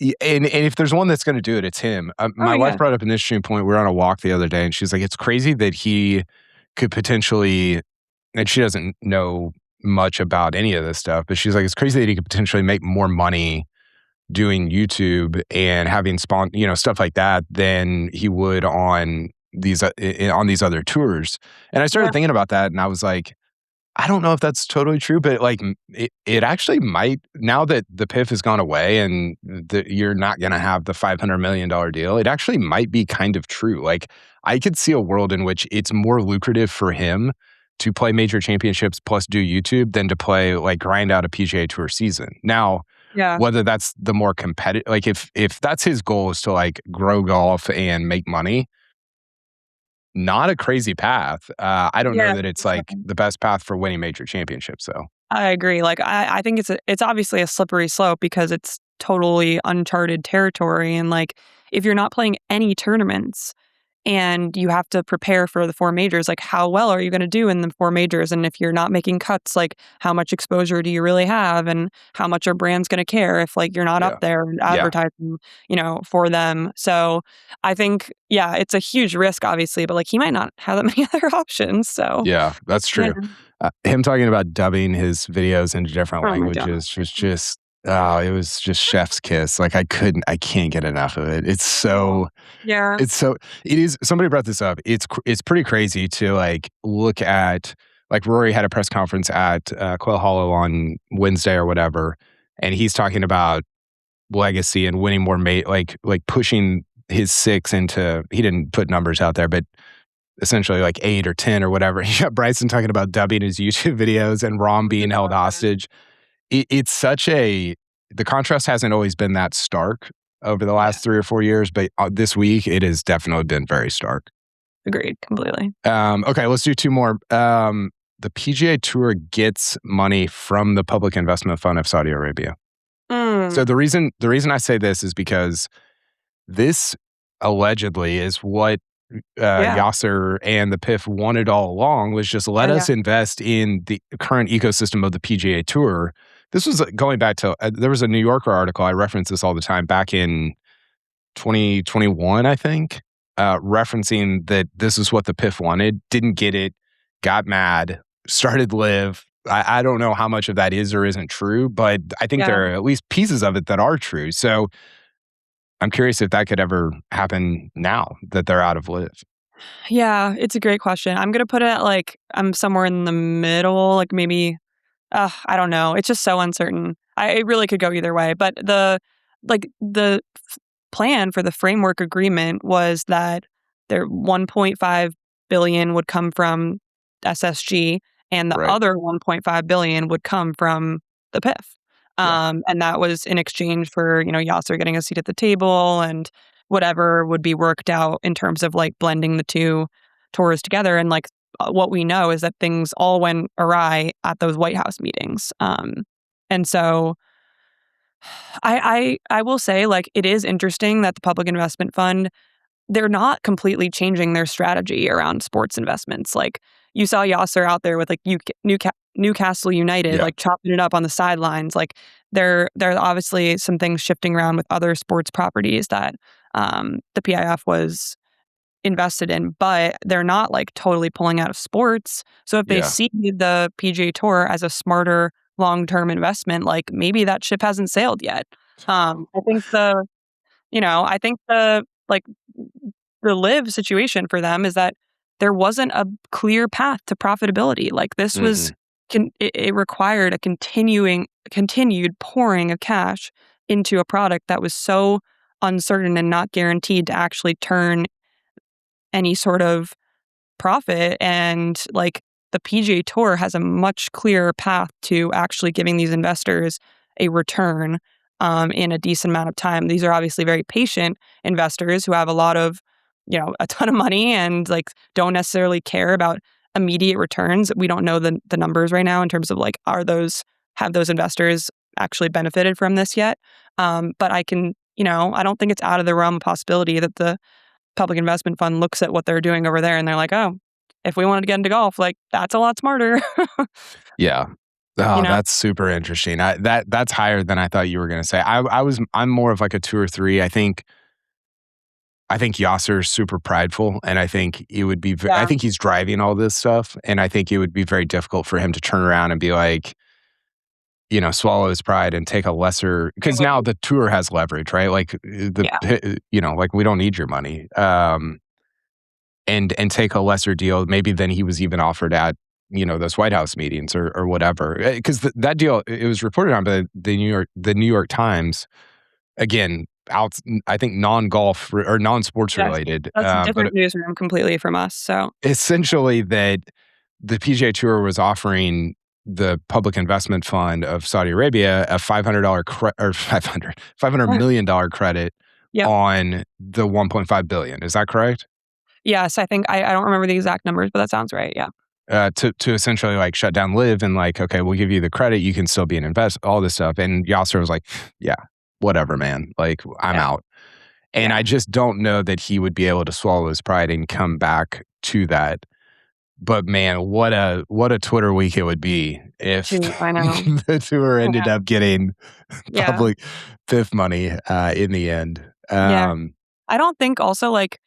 if there's one that's going to do it, it's him. oh My wife yeah, brought up an interesting point. We were on a walk the other day, and she's like, "It's crazy that he could potentially," and she doesn't know much about any of this stuff, but she's like, "It's crazy that he could potentially make more money doing YouTube and having stuff like that than he would on these other tours." And I started yeah, thinking about that, and I was like, I don't know if that's totally true, but like it actually might now that the PIF has gone away and you're not going to have the $500 million deal. It actually might be kind of true. Like I could see a world in which it's more lucrative for him to play major championships plus do YouTube than to play like grind out a PGA Tour season. Now, yeah, whether that's the more competitive, like if that's his goal is to like grow golf and make money, not a crazy path. I don't know yeah. that it's like the best path for winning major championships, though. I agree. Like I think it's obviously a slippery slope because it's totally uncharted territory and like if you're not playing any tournaments and you have to prepare for the 4 majors, like how well are you going to do in the 4 majors? And if you're not making cuts, like how much exposure do you really have? And how much are brands going to care if like you're not up Yeah. there and Yeah. advertising, for them? So I think, yeah, it's a huge risk, obviously, but like he might not have that many other options. So Yeah, that's yeah. true. Him talking about dubbing his videos into different Oh my God. languages was just, oh, it was just chef's kiss. Like I can't get enough of it. Yeah. It's so, it is, somebody brought this up. It's pretty crazy to like look at, like Rory had a press conference at Quail Hollow on Wednesday or whatever, and he's talking about legacy and winning more, like pushing his 6 into, he didn't put numbers out there, but essentially like 8 or 10 or whatever. You got Bryson talking about dubbing his YouTube videos and Rahm being held hostage. It's such the contrast hasn't always been that stark over the Yeah. last 3 or 4 years, but this week it has definitely been very stark. Agreed. Completely. Okay, let's do 2 more. The PGA Tour gets money from the Public Investment Fund of Saudi Arabia. So the reason I say this is because this allegedly is what Yeah. Yasser and the PIF wanted all along, was just let us invest in the current ecosystem of the PGA Tour. This was going back to, there was a New Yorker article, I reference this all the time, back in 2021, I think, referencing that this is what the PIF wanted, didn't get it, got mad, started LIV. I don't know how much of that is or isn't true, but I think there are at least pieces of it that are true. So I'm curious if that could ever happen now that they're out of LIV. Yeah, it's a great question. I'm gonna put it at like I'm somewhere in the middle, like maybe I don't know. It's just so uncertain. It really could go either way. But the plan for the framework agreement was that there 1.5 billion would come from SSG, and the Right. other 1.5 billion would come from the PIF. Yeah. And that was in exchange for Yasser getting a seat at the table and whatever would be worked out in terms of like blending the two tours together. And like what we know is that things all went awry at those White House meetings. And so I will say, like, it is interesting that the Public Investment Fund, they're not completely changing their strategy around sports investments. Like you saw Yasser out there with like Newcastle United, like chopping it up on the sidelines. Like there's obviously some things shifting around with other sports properties that the PIF was invested in, but they're not like totally pulling out of sports. So if they Yeah. see the PGA Tour as a smarter long-term investment, like maybe that ship hasn't sailed yet. I think like the LIV situation for them is that there wasn't a clear path to profitability. Like this was it required a continued pouring of cash into a product that was so uncertain and not guaranteed to actually turn any sort of profit. And like the PGA Tour has a much clearer path to actually giving these investors a return in a decent amount of time. These are obviously very patient investors who have a lot of, a ton of money and like don't necessarily care about immediate returns. We don't know the numbers right now in terms of like, have those investors actually benefited from this yet? But I don't think it's out of the realm of possibility that the Public Investment Fund looks at what they're doing over there and they're like, oh, if we wanted to get into golf, like that's a lot smarter. Yeah. Oh, that's super interesting. That's higher than I thought you were going to say. I'm more of like a 2 or 3. I think Yasser's super prideful, and I think it would be. I think he's driving all this stuff, and I think it would be very difficult for him to turn around and be like, swallow his pride and take a lesser, because now the tour has leverage, right? Like like we don't need your money, and take a lesser deal maybe than he was even offered at those White House meetings or whatever. Because that deal, it was reported on by the New York Times, again, I think non-golf or non-sports related. That's a But different newsroom completely from us. So essentially that the PGA Tour was offering the Public Investment Fund of Saudi Arabia a $500 million credit on the 1.5 billion. Is that correct? Yes, I think I don't remember the exact numbers, but that sounds right. Yeah. To essentially like shut down LIV and like, okay, we'll give you the credit. You can still be an investor, all this stuff. And Yasser was like, yeah, whatever, man. Like I'm out. And Yeah. I just don't know that he would be able to swallow his pride and come back to that. But man, what a Twitter week it would be if I know. the tour I ended know. up getting Yeah. public fifth money in the end. Yeah. I don't think also, like,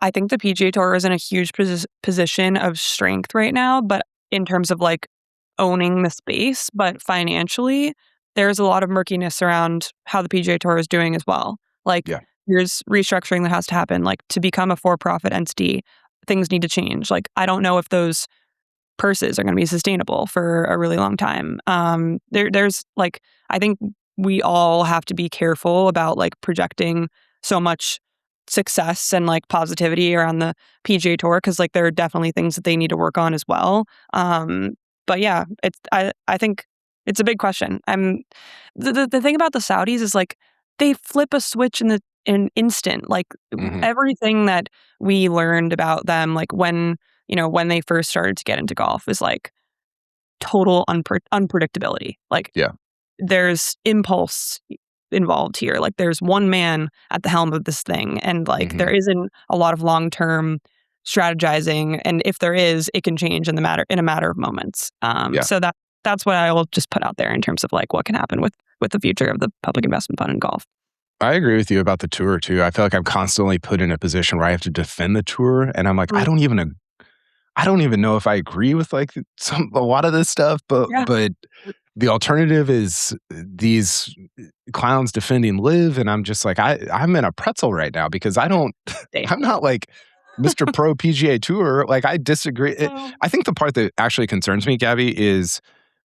I think the PGA Tour is in a huge position of strength right now, but in terms of, like, owning the space, but financially, there's a lot of murkiness around how the PGA Tour is doing as well. Like, Yeah. there's restructuring that has to happen. Like, to become a for-profit entity, things need to change. Like, I don't know if those purses are going to be sustainable for a really long time. There's like, I think we all have to be careful about like projecting so much success and like positivity around the PGA Tour, because like there are definitely things that they need to work on as well. But yeah, I think it's a big question. The thing about the Saudis is like they flip a switch in an instant. Like Mhm. everything that we learned about them, like when they first started to get into golf, is like total unpredictability. Like Yeah. there's impulse involved here. Like there's one man at the helm of this thing, and like there Mhm. isn't a lot of long term strategizing. And if there is, it can change in a matter of moments. Yeah. So that's what I will just put out there in terms of like what can happen with the future of the public investment fund in golf. I agree with you about the tour too. I feel like I'm constantly put in a position where I have to defend the tour, and I'm like, Mm, I don't even know if I agree with like a lot of this stuff, but yeah. the alternative is these clowns defending Live, and I'm just like I'm in a pretzel right now because I don't Same. I'm not like Mr. Pro PGA Tour. Like I disagree. No. I think the part that actually concerns me, Gabby, is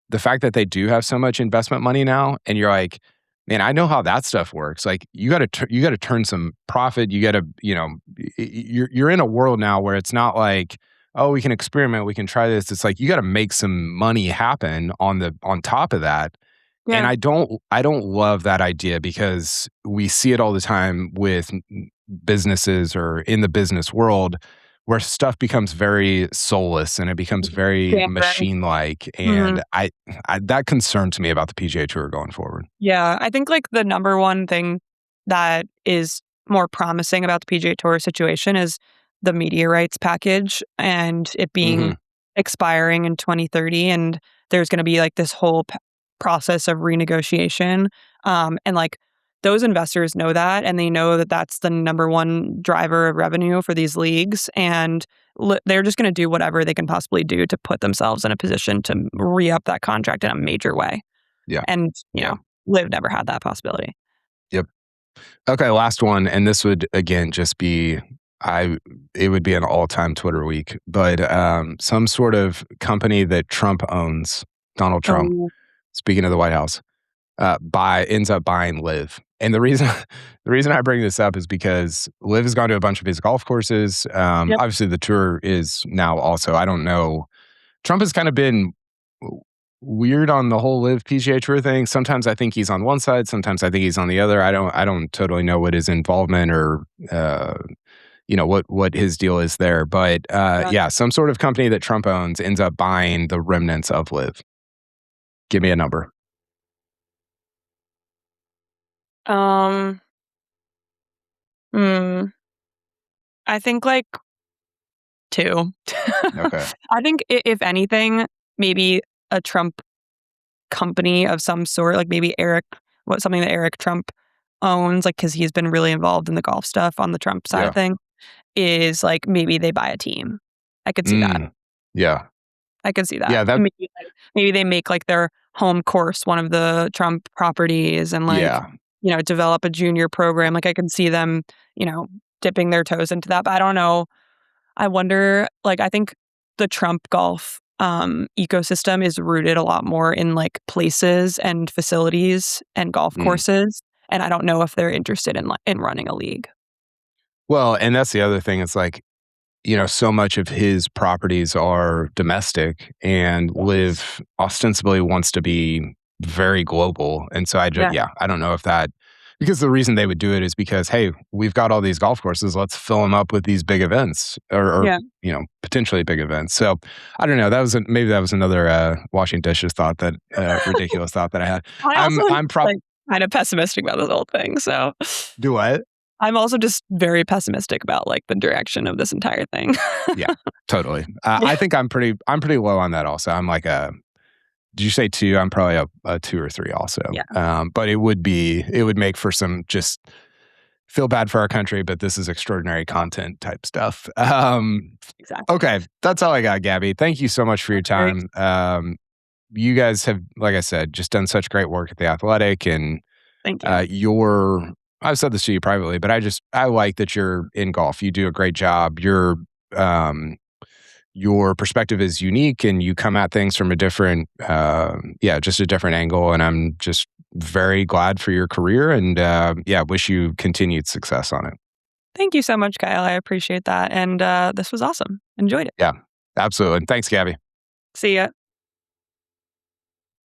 the fact that they do have so much investment money now, and you're like, man, I know how that stuff works. Like you got to turn some profit. You got to, you're in a world now where it's not like, oh, we can experiment, we can try this. It's like you got to make some money happen on top of that. And Yeah. I don't love that idea because we see it all the time with businesses or in the business world where stuff becomes very soulless and it becomes very Yeah. Right. machine like. Mhm. And I that concerns me about the PGA Tour going forward. Yeah, I think like the number one thing that is more promising about the PGA Tour situation is the media rights package and it being Hmm. expiring in 2030, and there's going to be like this whole process of renegotiation. And like those investors know that, and they know that that's the number one driver of revenue for these leagues, and they're just going to do whatever they can possibly do to put themselves in a position to re-up that contract in a major way. Yeah. And, Yeah. Liv never had that possibility. Yep. Okay, last one, and this would again just be I it would be an all-time Twitter week, but some sort of company that Trump owns, Donald Trump, Oh, speaking of the White House, ends up buying Live. And the reason the reason I bring this up is because Liv has gone to a bunch of his golf courses. yep. Obviously, the tour is now also. I don't know. Trump has kind of been weird on the whole Live PGA Tour thing. Sometimes I think he's on one side, sometimes I think he's on the other. I don't totally know what his involvement or what his deal is there. But Yeah. yeah, some sort of company that Trump owns ends up buying the remnants of Live. Give me a number. Um, hmm, I think like 2. Okay. I think if anything, maybe a Trump company of some sort, like maybe something that Eric Trump owns, like because he's been really involved in the golf stuff on the Trump side of Yeah. thing, is like maybe they buy a team. I could see that. Mm. Yeah. I could see that. Yeah. That. Maybe they make like their home course one of the Trump properties, and like, Yeah. develop a junior program. Like I could see them, dipping their toes into that. But I don't know. I wonder, like, I think the Trump golf ecosystem is rooted a lot more in like places and facilities and golf Mm. courses. And I don't know if they're interested in running a league. Well, and that's the other thing. It's like, so much of his properties are domestic, and Yes. Live ostensibly wants to be very global. And so Yeah. yeah, I don't know if that, because the reason they would do it is because, hey, we've got all these golf courses, let's fill them up with these big events or Yeah. potentially big events. So I don't know. Maybe that was another washing dishes thought that ridiculous thought that I had. I also am I'm prop like kind of pessimistic about this whole thing. So do what? I'm also just very pessimistic about like the direction of this entire thing. Yeah, totally. Yeah. I think I'm pretty low on that also. I'm like did you say 2? I'm probably a 2 or 3 also. Yeah. But it would make for some just feel bad for our country, but this is extraordinary content type stuff. Exactly. Okay, that's all I got, Gabby. Thank you so much for your Very time. You guys have, like I said, just done such great work at The Athletic, and Thank you. I've said this to you privately, but I like that you're in golf. You do a great job. Your perspective is unique, and you come at things from a different, just a different angle. And I'm just very glad for your career, and wish you continued success on it. Thank you so much, Kyle. I appreciate that. And this was awesome. Enjoyed it. Yeah, absolutely. And thanks, Gabby. See ya.